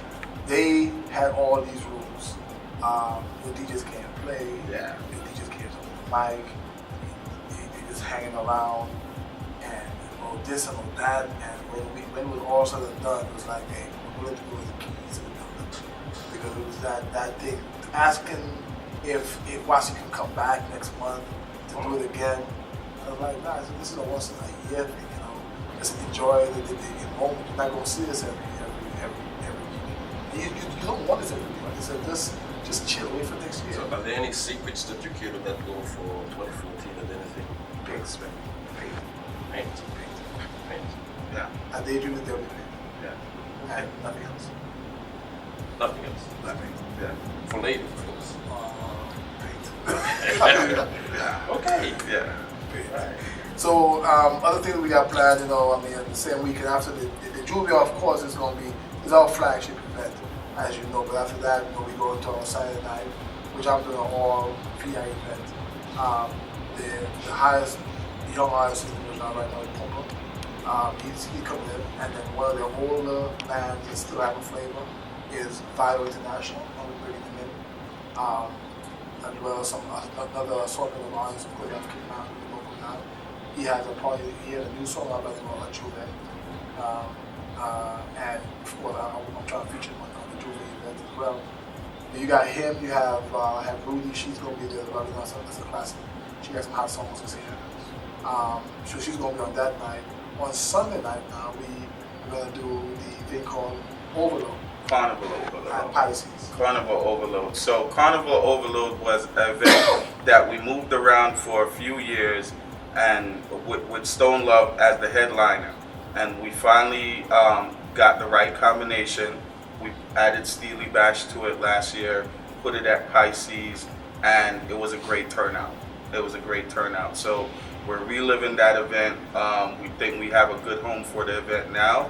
Speaker 8: They had all these rules. The DJs can't play.
Speaker 7: Yeah.
Speaker 8: The DJs can't open the mic. They just hanging around and this and that. And when it was all said and done, it was like, hey, we're willing to go with the keys to the building. individuals that they asking if Wasi can come back next month to do it again. I was like, guys, this is a once in a year thing, you know. Just enjoy the moment. You're not gonna see this every week. You don't want this every week. Like I said, just chill, wait for next year.
Speaker 1: So are there any secrets that you care to let go for 2014 and anything?
Speaker 8: Paint.
Speaker 1: Yeah.
Speaker 8: I daydream that they'll be paid.
Speaker 1: Yeah.
Speaker 8: And nothing else.
Speaker 1: Nothing else.
Speaker 8: Nothing.
Speaker 1: Yeah. For ladies, of course.
Speaker 8: Paint.
Speaker 1: Yeah. Okay. Yeah.
Speaker 8: Paint. So other things we got planned, you know, I mean, the same weekend after the Jubilee, of course, is our flagship event, as you know. But after that, you know, we go into our Saturday night, which I'm doing an all VI event. The highest young artist in the region right now is Pumper. He come in, and then one of the older bands that still have a flavor is Vital International. I'm bringing him in, as well as another assortment of artists who have came out in the local now. He has a new song out by the name of Juve. And of course, I'm trying to feature him on the Juve event as well. And you got him. You have Rudy. She's gonna be there as well. You know, that's a classic. She got some hot songs this year. So she's gonna be on that night. On Sunday night now, we're gonna do the thing called Overload.
Speaker 7: Carnival Overload.
Speaker 8: At Pisces.
Speaker 7: Carnival Overload. So Carnival Overload was an event that we moved around for a few years, and with Stone Love as the headliner. And we finally got the right combination. We added Steely Bash to it last year, put it at Pisces, and it was a great turnout. So we're reliving that event. We think we have a good home for the event now.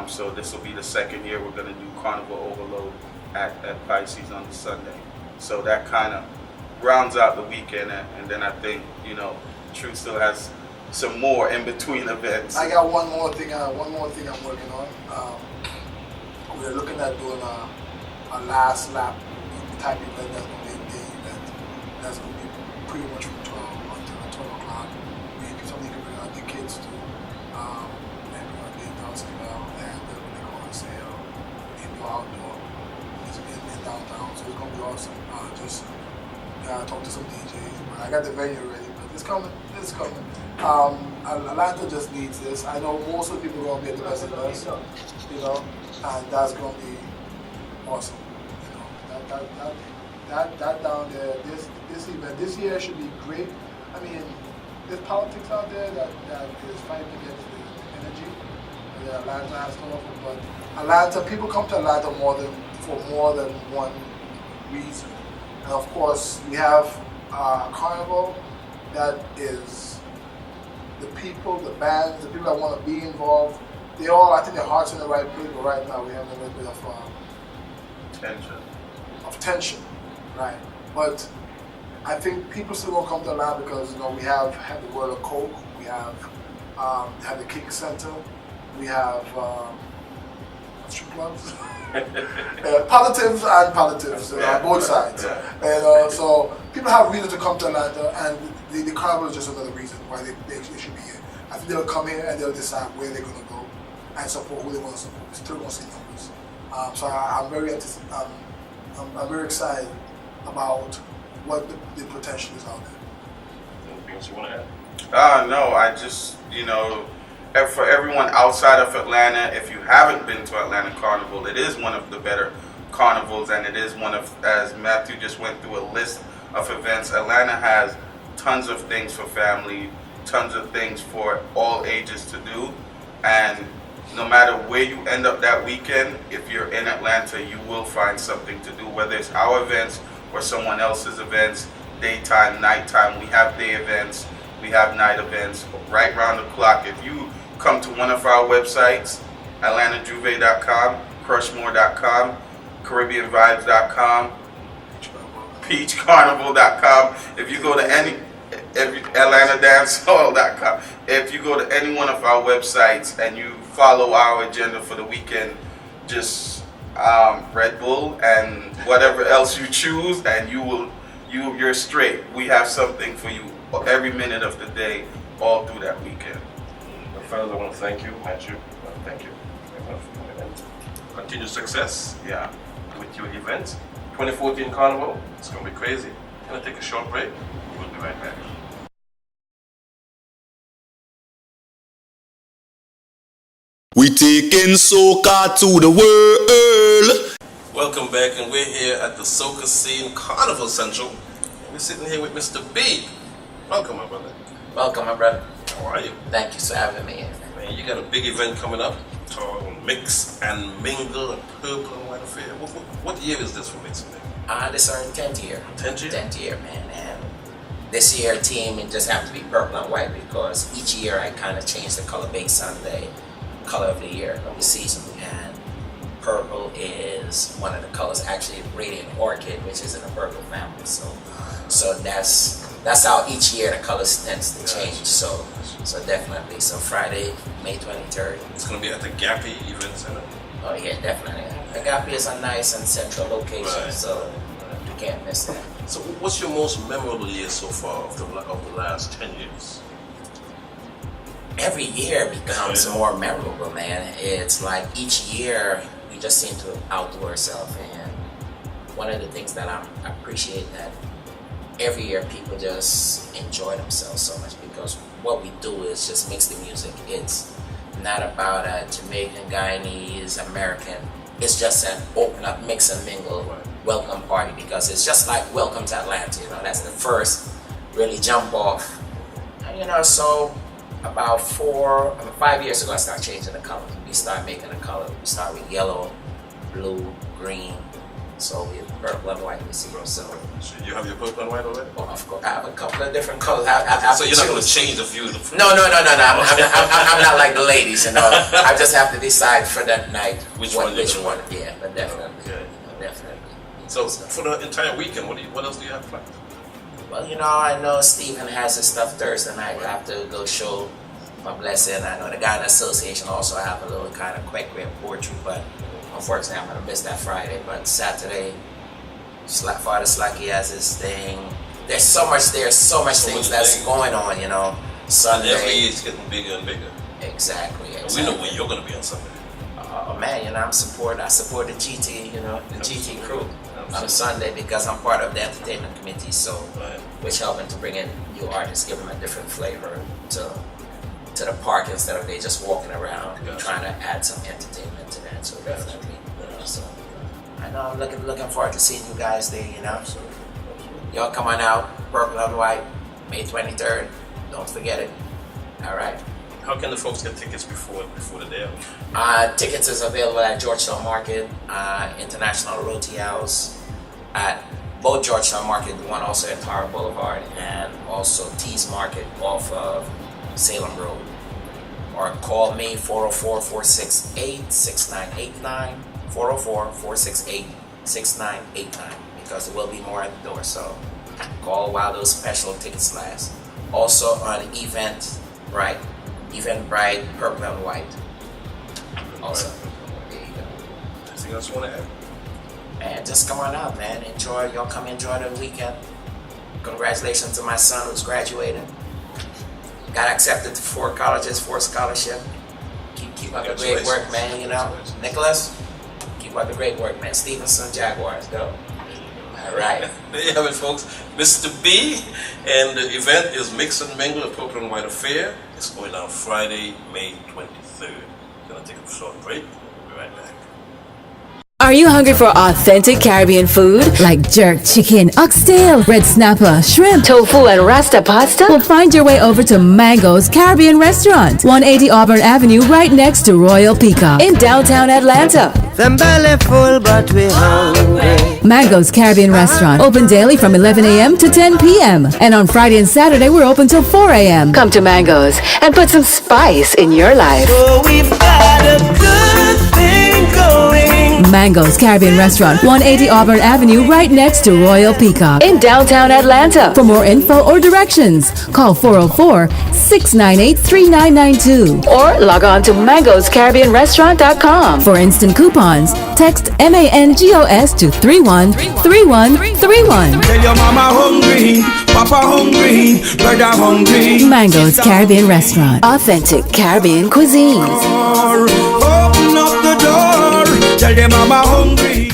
Speaker 7: So this will be the second year we're going to do Carnival Overload at Pisces on the Sunday. So that kind of rounds out the weekend, and then I think, you know, Truth still has some more in between events.
Speaker 8: I got one more thing I'm working on. We're looking at doing a last lap type event that's going to be a day event. That's going to be pretty much from 12 until 12 o'clock. Maybe something you can bring out the kids to. Maybe on the dancing well, and then when they go on sale, indoor, outdoor, it's in downtown. So it's going to be awesome. Talk to some DJs. But I got the venue ready, but it's coming. Atlanta just needs this. I know most of the people are going to be at the best of us, you know, and that's going to be awesome. You know, that down there, this event, this year should be great. I mean, there's politics out there that is fighting against the energy that Atlanta has to offer, but Atlanta, people come to Atlanta for more than one reason. And of course, we have Carnival that is the people, the bands, the people that want to be involved. I think their heart's in the right place, but right now we have a little bit of tension, right? But I think people still gonna come to Atlanta because, you know, we have the World of Coke, we have the Kick Center, we have strip clubs, positives and positives on both sides. Yeah. And so people have reason to come to Atlanta, and the Carnival is just another reason why they should be here. I think they'll come here and they'll decide where they're gonna go and support who they want to support. We're still gonna see numbers. So I'm very excited about what the potential is out there.
Speaker 1: Anything else you want to add?
Speaker 7: No, I just, you know, for everyone outside of Atlanta, if you haven't been to Atlanta Carnival, it is one of the better carnivals, and it is one of, as Matthew just went through a list of events, Atlanta has tons of things for family, tons of things for all ages to do, and no matter where you end up that weekend, if you're in Atlanta, you will find something to do, whether it's our events or someone else's events, daytime, nighttime. We have day events, we have night events, right round the clock. If you come to one of our websites, atlantajuve.com, crushmore.com, caribbeanvibes.com, peachcarnival.com, if you go to atlantadancehall.com, if you go to any one of our websites and you follow our agenda for the weekend, just Red Bull and whatever else you choose, and you're straight. We have something for you every minute of the day, all through that weekend.
Speaker 1: Well, fellas, I want to thank you, Matthew. Thank you. Continued success.
Speaker 7: Yeah.
Speaker 1: We with your event, 2014 Carnival. It's going to be crazy. Going to take a short break. We'll be right back.
Speaker 2: We taking soca to the world.
Speaker 1: Welcome back, and we're here at the Dasocascene Carnival Central. And we're sitting here with Mr. B. Welcome, my brother.
Speaker 9: Welcome, my brother.
Speaker 1: How are you?
Speaker 9: Thank you for having me.
Speaker 1: Man, you got a big event coming up called Mix and Mingle and Purple and White Affair. What year is this for Mix and Mingle?
Speaker 9: This is our 10th year.
Speaker 1: 10th year?
Speaker 9: 10th year, man. And this year, team, it just happened to be purple and white because each year I kind of change the color based on the color of the year, of the season. And purple is one of the colors, actually Radiant Orchid, which is in the purple family. So that's how each year the colors tends to change. So definitely. So Friday, May 23rd.
Speaker 1: It's going to be at the Gappy Event Center.
Speaker 9: Oh yeah, definitely. The Gappy is a nice and central location,
Speaker 1: Right.
Speaker 9: so you can't miss that.
Speaker 1: So what's your most memorable year so far of the last 10 years?
Speaker 9: Every year becomes more memorable, man. It's like each year we just seem to outdo ourselves, and one of the things that I appreciate that every year people just enjoy themselves so much because what we do is just mix the music. It's not about a Jamaican, Guyanese, American. It's just an open up, mix and mingle welcome party because it's just like Welcome to Atlanta. You know, that's the first really jump off. And, so about 5 years ago, I started changing the color. We started making the color. We started with yellow, blue, green. So we have purple and white this year. So
Speaker 1: you have your purple and white already?
Speaker 9: Well, of course, I have a couple of different colors.
Speaker 1: So you're not going to change a few of them?
Speaker 9: No. I'm not like the ladies, I just have to decide for that night
Speaker 1: which one.
Speaker 9: Yeah, but definitely.
Speaker 1: Okay.
Speaker 9: Definitely.
Speaker 1: So for the entire weekend, what else do you have planned?
Speaker 9: Well, I know Stephen has his stuff Thursday night. I have to go show my blessing. I know the guy in the association also have a little kind of quick poetry, but unfortunately I'm going to miss that Friday. But Saturday, Father Slacky has his thing. There's so much things that's going on, Sunday.
Speaker 1: And every year it's getting bigger and bigger.
Speaker 9: Exactly.
Speaker 1: We know where you're going to be on Sunday.
Speaker 9: Oh man, I support the GT, the GT crew on Sunday because I'm part of the entertainment committee, so which helping to bring in new artists, give them a different flavor to the park instead of they just walking around trying to add some entertainment to that. So definitely, so I know I'm looking forward to seeing you guys there, Y'all come on out, purple and white, May 23rd. Don't forget it. All right.
Speaker 1: How can the folks get tickets before the day?
Speaker 9: Tickets is available at Georgetown Market, International Roti House, at both Georgetown Market, the one also at Tower Boulevard, and also Tees Market off of Salem Road. Or call me 404-468-6989, 404-468-6989, because there will be more at the door, so call while those special tickets last. Also on Eventbrite, purple and white. Also, there you go.
Speaker 1: Anything else you want to add?
Speaker 9: And just come on out, man. Y'all come enjoy the weekend. Congratulations to my son who's graduating. Got accepted to 4 colleges, 4 scholarship. Keep up the great work, man. Nicholas, keep up the great work, man. Stevenson Jaguars, go. All right.
Speaker 1: There you have it, folks. Mr. B, and the event is Mix and Mingle, a Purple and White Affair. It's going down Friday, May 23rd. Gonna take a short break. We'll be right back.
Speaker 10: Are you hungry for authentic Caribbean food like jerk chicken, oxtail, red snapper, shrimp, tofu, and rasta pasta? Well, find your way over to Mango's Caribbean Restaurant, 180 Auburn Avenue, right next to Royal Peacock in downtown Atlanta.
Speaker 11: Them belly full, but we hungry.
Speaker 10: Mango's Caribbean Restaurant, open daily from 11 a.m. to 10 p.m. And on Friday and Saturday, we're open till 4 a.m. Come to Mango's and put some spice in your life.
Speaker 11: So we've got a good thing going.
Speaker 10: Mango's Caribbean Restaurant, 180 Auburn Avenue, right next to Royal Peacock in downtown Atlanta. For more info or directions, call 404-698-3992 or log on to mangoscaribbeanrestaurant.com. For instant coupons, text MANGOS to 313131.
Speaker 11: Tell your mama hungry, papa hungry, brother hungry.
Speaker 10: Mango's Caribbean Restaurant, authentic Caribbean cuisine.
Speaker 11: Open up the door, tell them mama hungry.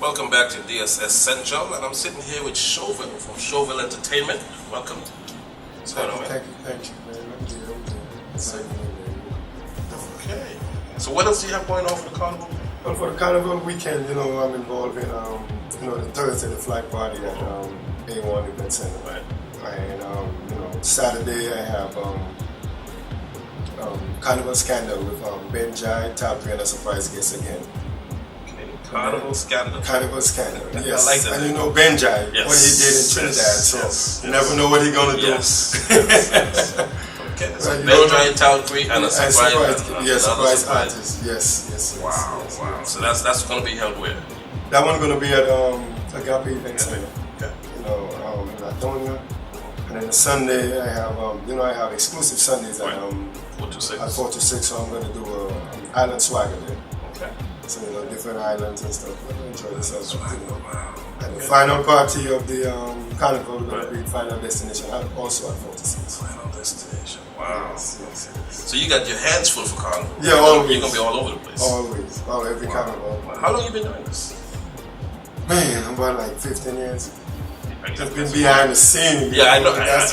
Speaker 1: Welcome back to DSS Central, and I'm sitting here with Chauville from Chauville Entertainment. Welcome. What's going on, man?
Speaker 8: Thank you, man.
Speaker 1: Okay. So what else do you have going on for the carnival?
Speaker 8: Well, for the carnival weekend, you know, I'm involved in, the Thursday, the flag party at A1 Event Center.
Speaker 1: Right.
Speaker 8: And, Saturday I have Carnival Scandal with Ben Jai, top 3 and a surprise guest again.
Speaker 1: Okay. Carnival Scandal.
Speaker 8: Carnival Scandal, yes.
Speaker 1: I like that.
Speaker 8: And you know Ben Jai,
Speaker 1: Yes.
Speaker 8: what he did in Trinidad, you never know what he's going to do.
Speaker 1: Yes. Okay, so
Speaker 8: Right,
Speaker 1: Ben Jai, top 3 and a surprise
Speaker 8: artist. Yes.
Speaker 1: Wow. So that's going to be held where?
Speaker 8: That one's going to be at A.C.B.C Event Center.
Speaker 1: Okay.
Speaker 8: In Latonia. And then Sunday I have exclusive Sundays at
Speaker 1: 4 to 6.
Speaker 8: At 4 to 6, so I'm going to do island swagger there.
Speaker 1: Okay.
Speaker 8: So different islands and stuff. I'm going to enjoy this.
Speaker 1: Wow.
Speaker 8: And the final party of the carnival is going to be Final Destination, also at 4 to 6.
Speaker 1: Final Destination. Wow.
Speaker 8: Yes.
Speaker 1: So you got your hands full for carnival.
Speaker 8: Yeah, always.
Speaker 1: You're going to be all over the place.
Speaker 8: Always. Every carnival.
Speaker 1: Wow. How long have you been doing this?
Speaker 8: Man, I'm about like 15 years. Just been behind the scene.
Speaker 1: Yeah, I know that.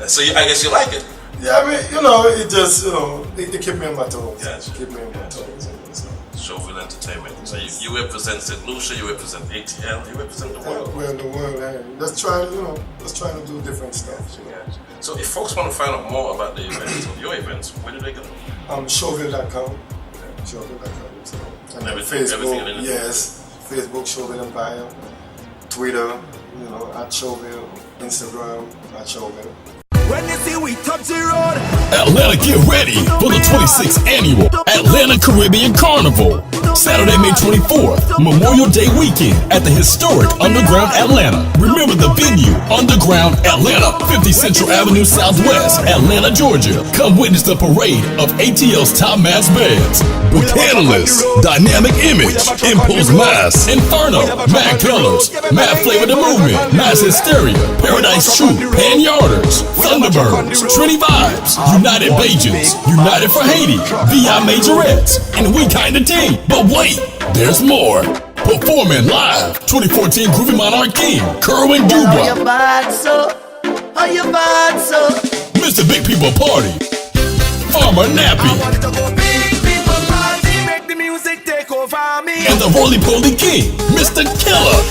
Speaker 1: So I guess you like it.
Speaker 8: Yeah, I mean, it just, it keep me on my toes.
Speaker 1: Yes.
Speaker 8: Keep me on my toes.
Speaker 1: Chauville Entertainment. So you represent St. Lucia, you represent ATL, you represent the world.
Speaker 8: We're in the world, Let's try to do different stuff.
Speaker 1: So if folks want to find out more about the events, or your events, where do they go?
Speaker 8: Chauville.com. Chauville.com. And Facebook, yes. Facebook, Chauville Empire. Twitter, at Chauville. Instagram, at Chauville.
Speaker 11: When you see we touch the road,
Speaker 2: Atlanta, get ready for the 26th annual Atlanta Caribbean Carnival. Saturday, May 24th, Memorial Day weekend at the historic Underground Atlanta. Remember the venue, Underground Atlanta, 50 Central Avenue Southwest, Atlanta, Georgia. Come witness the parade of ATL's top mass bands. With Catalyst, Dynamic Image, Impulse Mass, Inferno, Mad Colors, Mad Flavor the Movement, Mass Hysteria, Paradise True, Pan Yarders, Thunderbirds, Trinity Vibes, United Bajans, United for Haiti, VI Majorettes, and We Kinda Team. But wait, there's more. Performing live, 2014 Groovy Monarch King, Kerwin Dubra. Mr. Big People Party, Farmer Nappy,
Speaker 11: make the music take over me.
Speaker 2: and the Roly Poly King, Mr. Killer.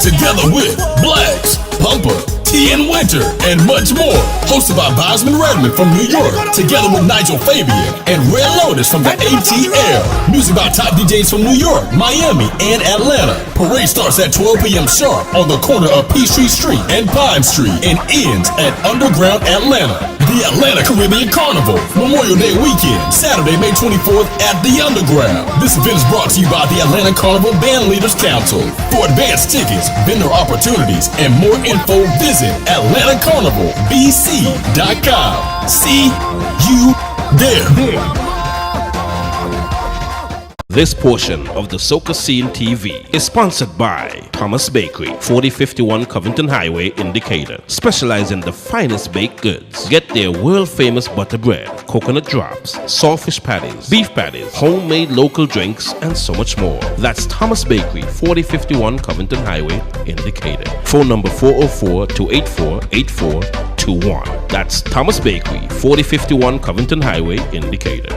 Speaker 2: Together with BLAX, Pumper, T and Winter, and much more. Hosted by Bosman Redmond from New York, together with Nigel Fabian and Red Lotus from the ATL. Music by top DJs from New York, Miami, and Atlanta. Parade starts at 12 p.m. sharp on the corner of Peachtree Street and Pine Street and ends at Underground Atlanta. The Atlanta Caribbean Carnival, Memorial Day weekend, Saturday, May 24th at the Underground. This event is brought to you by the Atlanta Carnival Band Leaders Council. For advanced tickets, vendor opportunities, and more info, visit AtlantaCarnivalBC.com. See you there.
Speaker 1: This portion of the Dasocascene TV is sponsored by Thomas Bakery, 4051 Covington Highway in Decatur. Specialize in the finest baked goods. Get their world-famous butter bread, coconut drops, saltfish patties, beef patties, homemade local drinks, and so much more. That's Thomas Bakery, 4051 Covington Highway in Decatur. Phone number 404-284-8421. That's Thomas Bakery, 4051 Covington Highway in Decatur.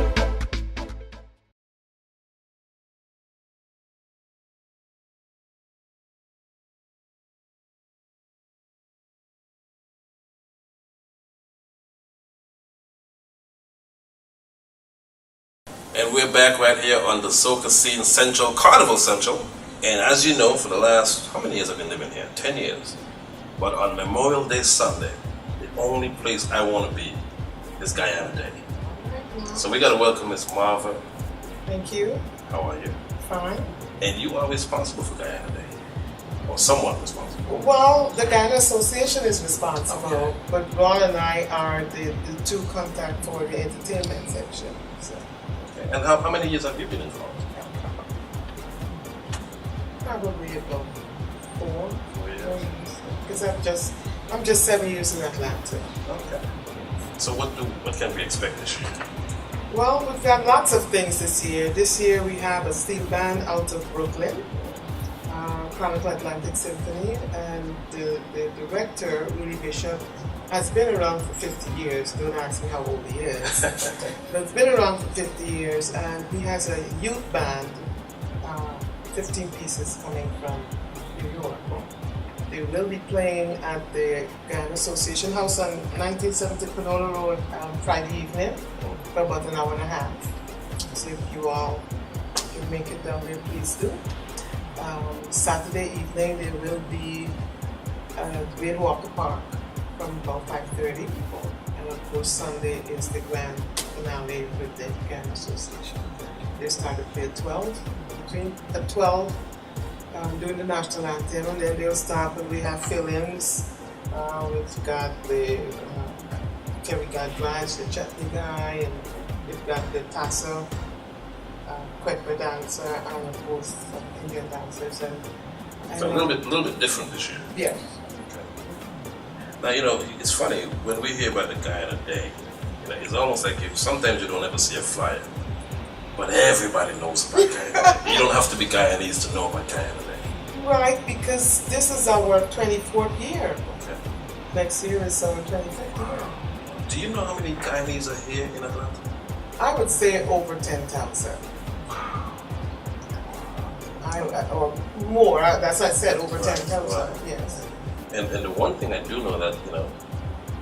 Speaker 1: And we're back right here on the Dasocascene Central, Carnival Central. And as you know, for the last, how many years I've been living here? 10 years. But on Memorial Day Sunday, the only place I want to be is Guyana Day. So we got to welcome Miss Marva.
Speaker 12: Thank you.
Speaker 1: How are you?
Speaker 12: Fine.
Speaker 1: And you are responsible for Guyana Day. Or somewhat responsible.
Speaker 12: Well, the Guyana Association is responsible,
Speaker 1: okay.
Speaker 12: But Ron and I are the two contact for the entertainment section. So.
Speaker 1: And how many years have you been involved?
Speaker 12: Probably about 4
Speaker 1: years.
Speaker 12: Because I'm just 7 years in Atlanta.
Speaker 1: Okay. So what can we expect this year?
Speaker 12: Well, we've got lots of things this year. This year we have a steel band out of Brooklyn, Carnival Atlantic Symphony, and the director, Willie Bishop, has been around for 50 years. Don't ask me how old he is. But it's been around for 50 years, and he has a youth band, 15 pieces coming from New York. They will be playing at the Guyana Association House on 1970 Panola Road Friday evening for about an hour and a half. So if you all can make it down there, please do. Saturday evening they will be at Great Walker Park from about 5:30. And of course Sunday is the grand finale with the Guyana Association. They start to play at 12, at 12. Doing the national anthem, and then they'll stop and we have fill-ins. We've got the Kerry Gadridge, the chutney guy, and we've got the tassel, Quechua dancer, and of course Indian dancers. And
Speaker 1: So a little bit different this year.
Speaker 12: Yeah.
Speaker 1: Okay. Now it's funny when we hear about the Guyana Day. It's almost like sometimes you don't ever see a flyer, but everybody knows about Guyana Day. You don't have to be Guyanese to know about Guyana Day.
Speaker 12: Right, because this is our 24th year.
Speaker 1: Okay.
Speaker 12: Next year is our 25th year.
Speaker 1: Do you know how many Guyanese are here in Atlanta?
Speaker 12: I would say over 10,000. Or more. That's what I said, over 10,000.
Speaker 1: Right.
Speaker 12: Yes.
Speaker 1: And the one thing I do know that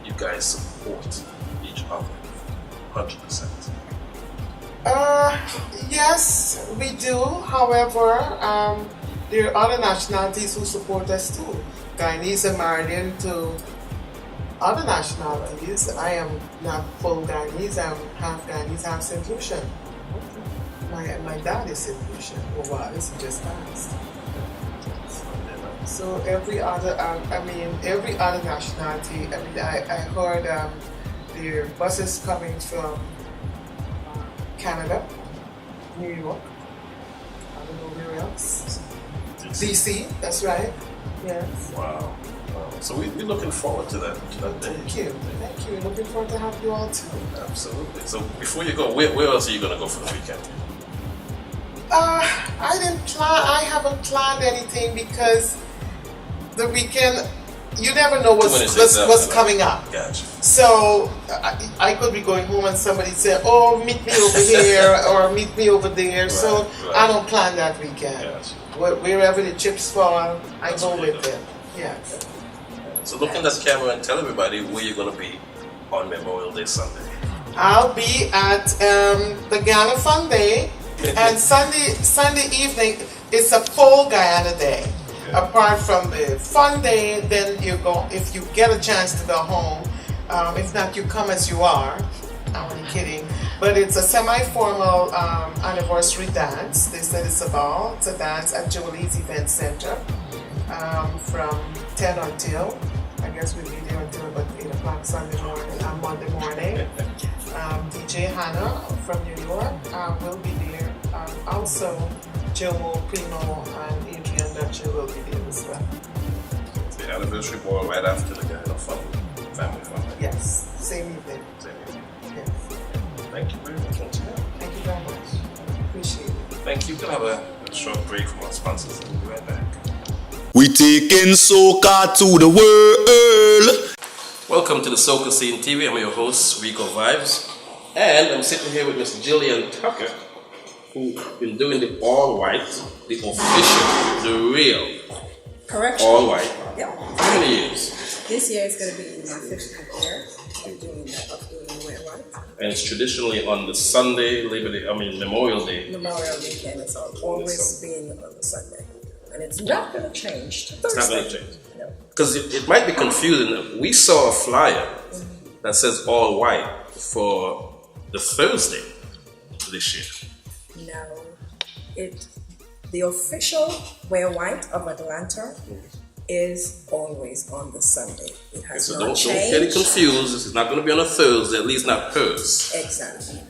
Speaker 1: you guys support each other 100%.
Speaker 12: Yes, we do. However, there are other nationalities who support us too. Guyanese are married into other nationalities. I am not full Guyanese. I'm half Guyanese, half St. Lucian. My dad is St. Lucian. Well, was just passed. So every other nationality. I heard there are buses coming from Canada, New York. I don't know where else. B.C. That's right. Yes.
Speaker 1: Wow. So we're looking forward to that day.
Speaker 12: Thank you. Looking forward to have you all too.
Speaker 1: Absolutely. So before you go, where else are you going to go for the weekend?
Speaker 12: I haven't planned anything because the weekend, you never know what's coming up.
Speaker 1: Gotcha.
Speaker 12: So I could be going home and somebody say, "Oh, meet me over here" or "Meet me over there." Right, so right. I don't plan that weekend. Gotcha. Wherever the chips fall, I go with them. Yes.
Speaker 1: So look in that camera and tell everybody where you're going to be on Memorial Day Sunday.
Speaker 12: I'll be at the Guyana Fun Day, and Sunday evening it's a full Guyana Day. Okay. Apart from the Fun Day, then you go, if you get a chance to go home. If not, you come as you are. I'm only kidding. But it's a semi-formal anniversary dance. They said it's a ball. It's a dance at Jolie's Event Center from 10 until, I guess we'll be there until about 8 o'clock Monday morning. DJ Hannah from New York will be there. Also, Jomo, Primo, and Adrian Dutcher will be there as well.
Speaker 1: It's the anniversary ball right after the Guyana Family Fun.
Speaker 12: Yes, same evening. Yes.
Speaker 1: Thank you very much once again.
Speaker 12: Thank you very much. Appreciate it.
Speaker 1: Thank you. We'll have a short break from our sponsors and we'll be right back.
Speaker 2: We taking soca to the world.
Speaker 1: Welcome to the Dasocascene TV. I'm your host, Rico Vibes. And I'm sitting here with Miss Jillian Tucker, who's been doing the all white, the official, the real.
Speaker 13: Correction.
Speaker 1: All white.
Speaker 13: Yeah.
Speaker 1: How many years?
Speaker 13: This year is going to be my 50th year of doing white.
Speaker 1: And it's traditionally on the Sunday, Memorial Day.
Speaker 13: Memorial Weekend. It's always been on the Sunday. And it's not going to change to Thursday.
Speaker 1: It's not going to change. Because it might be confusing. We saw a flyer that says all white for the Thursday this year.
Speaker 13: No. The official Wear White of Atlanta is always on the Sunday. It has
Speaker 1: so
Speaker 13: not
Speaker 1: don't
Speaker 13: changed.
Speaker 1: get it confused. It's not going to be on a Thursday, at least not hers.
Speaker 13: Exactly.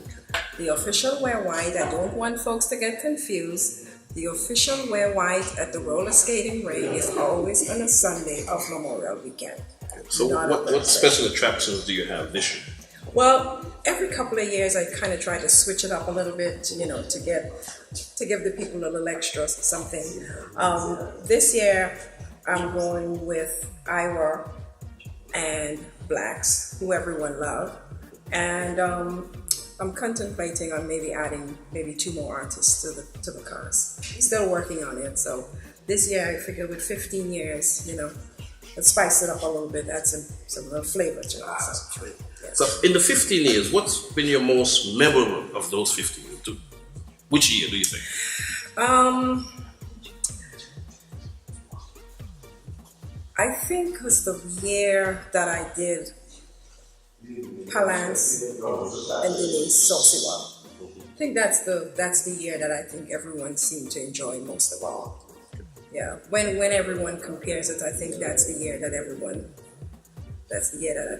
Speaker 13: The official Wear White, I don't want folks to get confused. The official Wear White at the roller skating rink is always on a Sunday of Memorial Weekend.
Speaker 1: So what special attractions do you have this year?
Speaker 13: Well, every couple of years I kind of try to switch it up a little bit, to give the people a little extra something. This year I'm going with IWER and BLAX, who everyone loves, and I'm contemplating on maybe adding maybe 2 more artists to the cast. Still working on it. So this year I figured with 15 years, let's spice it up a little bit, add some little flavor to it.
Speaker 1: So in the 15 years, what's been your most memorable of those 15 years? Which year do you think?
Speaker 13: I think it was the year that I did Palance and Denise Sosiwa. I think that's the year that I think everyone seemed to enjoy most of all. Yeah, when everyone compares it, I think that's the year that I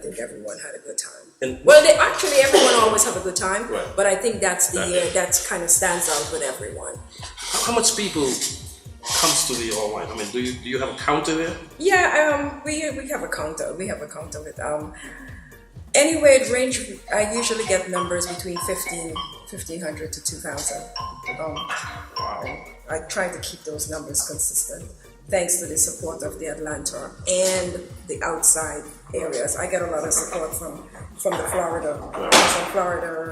Speaker 13: think everyone had a good time. Everyone always have a good time, right. But I think that's the year that kind of stands out with everyone.
Speaker 1: How much people comes to the All White? I mean, do you have a counter there?
Speaker 13: Yeah, we have a counter. We have a counter with anyway, it range. I usually get numbers between 1,500 to 2,000. I try to keep those numbers consistent, thanks to the support of the Atlanta and the outside areas. I get a lot of support from Florida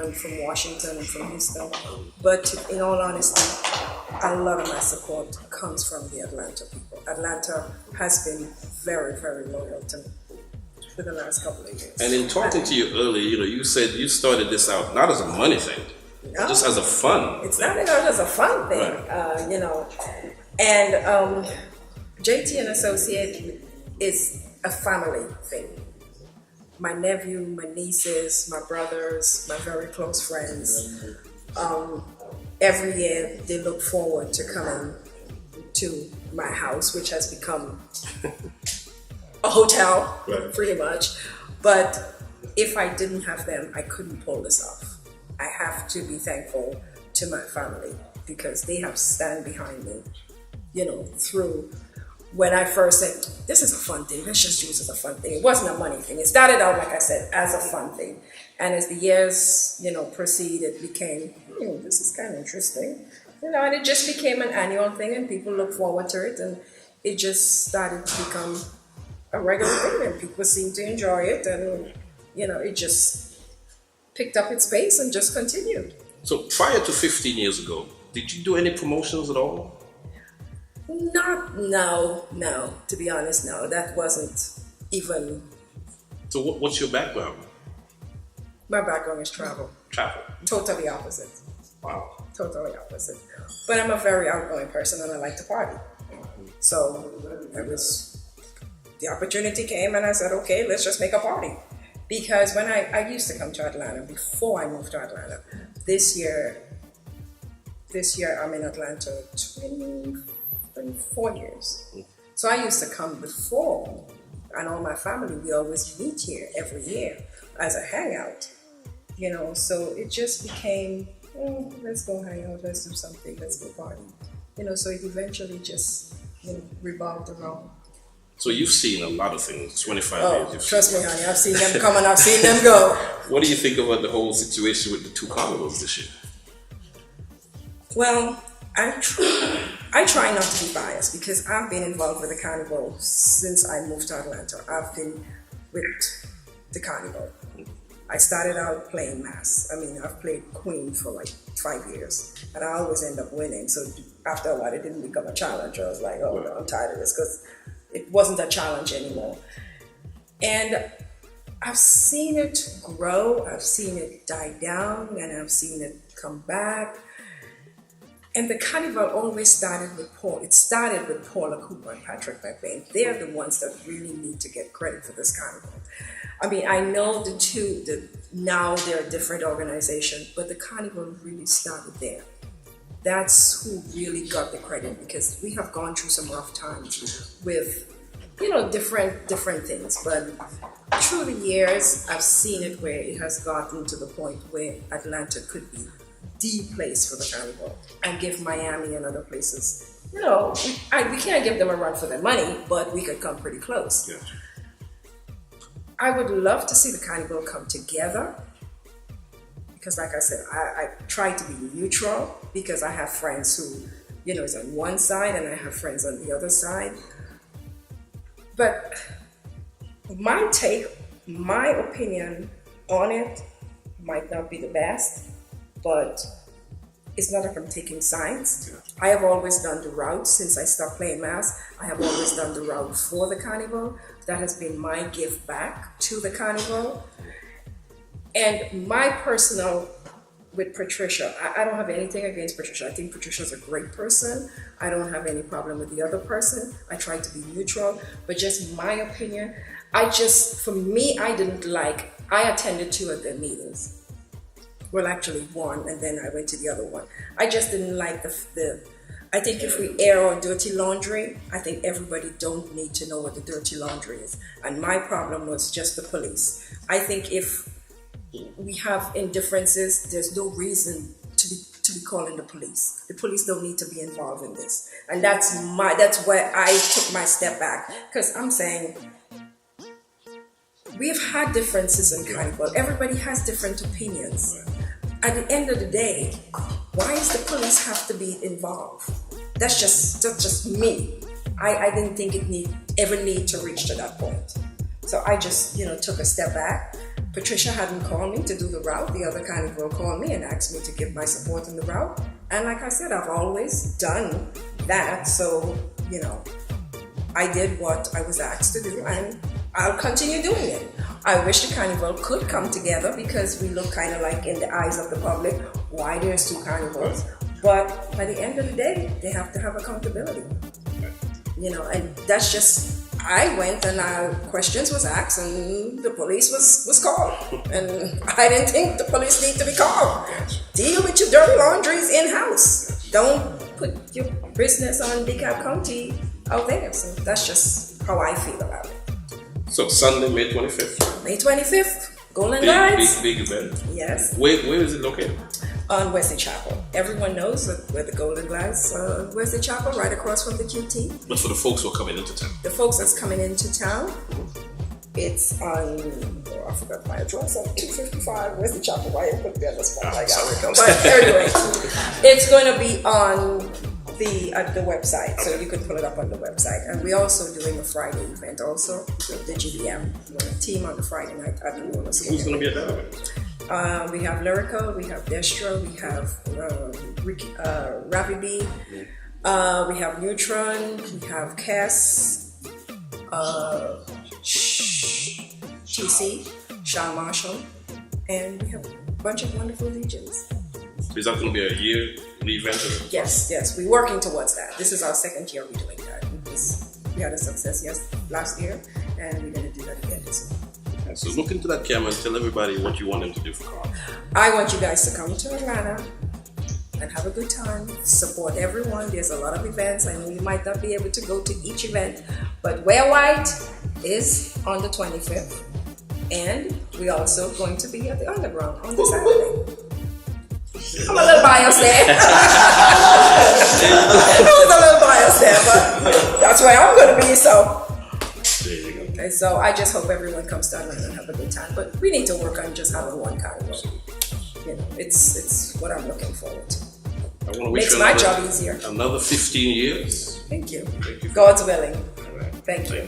Speaker 13: and from Washington and from Houston. But in all honesty, a lot of my support comes from the Atlanta people. Atlanta has been very, very loyal to me for the last couple of years.
Speaker 1: And in talking to you earlier, you said you started this out not as a money thing, just as a fun.
Speaker 13: It's not as a fun thing, right. And JT and Associate is a family thing. My nephew, my nieces, my brothers, my very close friends, every year they look forward to coming to my house, which has become a hotel, right. Pretty much. But if I didn't have them, I couldn't pull this off. I have to be thankful to my family because they have stand behind me, through when I first said, this is a fun thing, let's just use it as a fun thing. It wasn't a money thing. It started out, like I said, as a fun thing. And as the years, proceed, it became, this is kind of interesting. And it just became an annual thing and people look forward to it. And it just started to become a regular thing and people seem to enjoy it. And, it just picked up its pace and just continued.
Speaker 1: So prior to 15 years ago, did you do any promotions at all?
Speaker 13: No, to be honest, no. That wasn't even...
Speaker 1: So what's your background?
Speaker 13: My background is travel.
Speaker 1: Travel?
Speaker 13: Totally opposite.
Speaker 1: Wow.
Speaker 13: Totally opposite. But I'm a very outgoing person and I like to party. So the opportunity came and I said, okay, let's just make a party. Because when I used to come to Atlanta, before I moved to Atlanta, this year I'm in Atlanta 24 years. So I used to come before, and all my family, we always meet here every year as a hangout, so it just became, let's go hang out, let's do something, let's go party, so it eventually just, revolved around.
Speaker 1: So you've seen a lot of things, 25 years.
Speaker 13: Trust me, honey, I've seen them come and I've seen them go.
Speaker 1: What do you think about the whole situation with the 2 carnivals this year?
Speaker 13: Well, I try not to be biased because I've been involved with the Carnival since I moved to Atlanta. I've been with the Carnival. I started out playing mass. I've played Queen for like 5 years and I always end up winning. So after a while, it didn't become a challenge. I was like, oh, no, I'm tired of this because it wasn't a challenge anymore. And I've seen it grow, I've seen it die down, and I've seen it come back. And the Carnival always started with Paul. It started with Paula Cooper and Patrick McLean. They're the ones that really need to get credit for this Carnival. I know the two, now they're a different organization, but the Carnival really started there. That's who really got the credit because we have gone through some rough times with, different things. But through the years, I've seen it where it has gotten to the point where Atlanta could be the place for the Carnival and give Miami and other places. We can't give them a run for their money, but we could come pretty close.
Speaker 1: Yeah.
Speaker 13: I would love to see the Carnival come together because, like I said, I try to be neutral because I have friends who, is on one side and I have friends on the other side. But my take, my opinion on it might not be the best, but it's not like I'm taking sides. I have always done the route since I stopped playing mass. I have always done the route for the Carnival. That has been my give back to the Carnival. And my personal with Patricia, I don't have anything against Patricia. I think Patricia's a great person. I don't have any problem with the other person. I try to be neutral, but just my opinion, I attended 2 of their meetings. Well, actually 1, and then I went to the other one. I just didn't like I think if we air our dirty laundry, I think everybody don't need to know what the dirty laundry is. And my problem was just the police. I think if we have indifferences, there's no reason to be calling the police. The police don't need to be involved in this. And that's where I took my step back. Because I'm saying, we've had differences in Carnival. Everybody has different opinions. At the end of the day, why does the police have to be involved? That's just me. I didn't think it ever need to reach to that point. So I just, took a step back. Patricia hadn't called me to do the route. The other Carnival called me and asked me to give my support in the route. And like I said, I've always done that. So, I did what I was asked to do and I'll continue doing it. I wish the Carnival could come together because we look kind of like in the eyes of the public why there's 2 carnivals. But by the end of the day, they have to have accountability. And that's just, I went and questions was asked and the police was called. And I didn't think the police need to be called. Deal with your dirty laundries in-house. Don't put your business on DeKalb County out there. So that's just how I feel about it.
Speaker 1: So Sunday, May 25th.
Speaker 13: May 25th, Golden Lights.
Speaker 1: Big event.
Speaker 13: Yes.
Speaker 1: Where is it located?
Speaker 13: On Wesley Chapel. Everyone knows where the Golden Lights Wesley Chapel, right across from the QT.
Speaker 1: But for the folks who are coming into town.
Speaker 13: The folks that's coming into town, it's on, I forgot my address, on 255 Wesley Chapel. Why you put me on the spot like that? But anyway, it's going to be on the website, so you can pull it up on the website. And we're also doing a Friday event also, the GBM team on the Friday night at the roller skating.
Speaker 1: Who's going to be at that event?
Speaker 13: We have Lyrical, we have Destro, we have Ravi B, we have Neutron, we have Cass, TC, Sean Marshall, and we have a bunch of wonderful DJs.
Speaker 1: Is that going to be a yearly event?
Speaker 13: Yes, we're working towards that. This is our 2nd year we're doing that. We had a success last year, and we're going to do that again this year.
Speaker 1: So look into that camera and tell everybody what you want them to do for Carnival.
Speaker 13: I want you guys to come to Atlanta and have a good time. Support everyone. There's a lot of events. I know you might not be able to go to each event, but Wear White is on the 25th. And we're also going to be at the Underground on the Saturday. I'm a little biased there. I was a little biased there, but that's where I'm going to be, so. Okay, so I just hope everyone comes down and have a good time. But we need to work on just having one Carnival. It's what I'm looking forward to.
Speaker 1: I want to wish
Speaker 13: Makes
Speaker 1: you
Speaker 13: my job easier.
Speaker 1: Another 15 years.
Speaker 13: Thank you. God's willing. Thank you.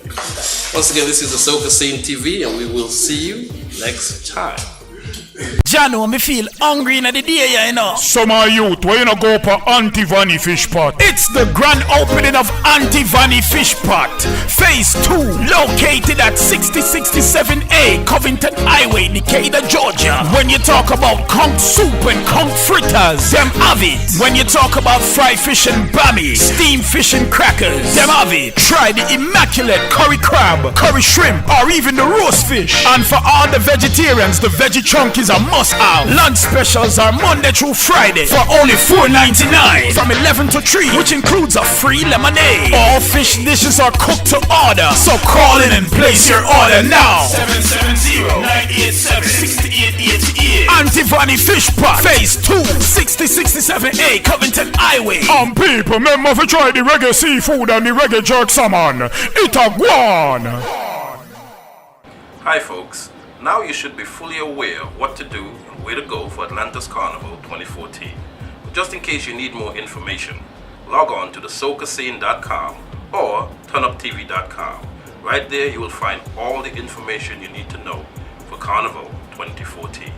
Speaker 1: Once again, this is Dasocascene TV, and we will see you next time.
Speaker 2: Jano, me feel hungry in the day, you know.
Speaker 5: Summer youth, where you not go for Auntie Vanny Fish Pot?
Speaker 2: It's the grand opening of Auntie Vanny Fish Pot, Phase 2, located at 6067A Covington Highway, Decatur, Georgia. When you talk about conch soup and conch fritters, them have it. When you talk about fried fish and bami, steamed fish and crackers, them have it. Try the immaculate curry crab, curry shrimp, or even the roast fish. And for all the vegetarians, the veggie chunk is a must-have. Lunch specials are Monday through Friday for only $4.99 from 11 to 3, which includes a free lemonade. All fish dishes are cooked to order, so call in and place your order now. 770-987-6888. Auntie Vanny Fish Pot, Phase 2, 6067A Covington Highway.
Speaker 5: People, remember to try the reggae seafood and the reggae jerk salmon. It a guan.
Speaker 1: Hi Hi folks, now you should be fully aware of what to do and where to go for Atlanta's Carnival 2014. But just in case you need more information, log on to Dasocascene.com or turnuptv.com. Right there you will find all the information you need to know for Carnival 2014.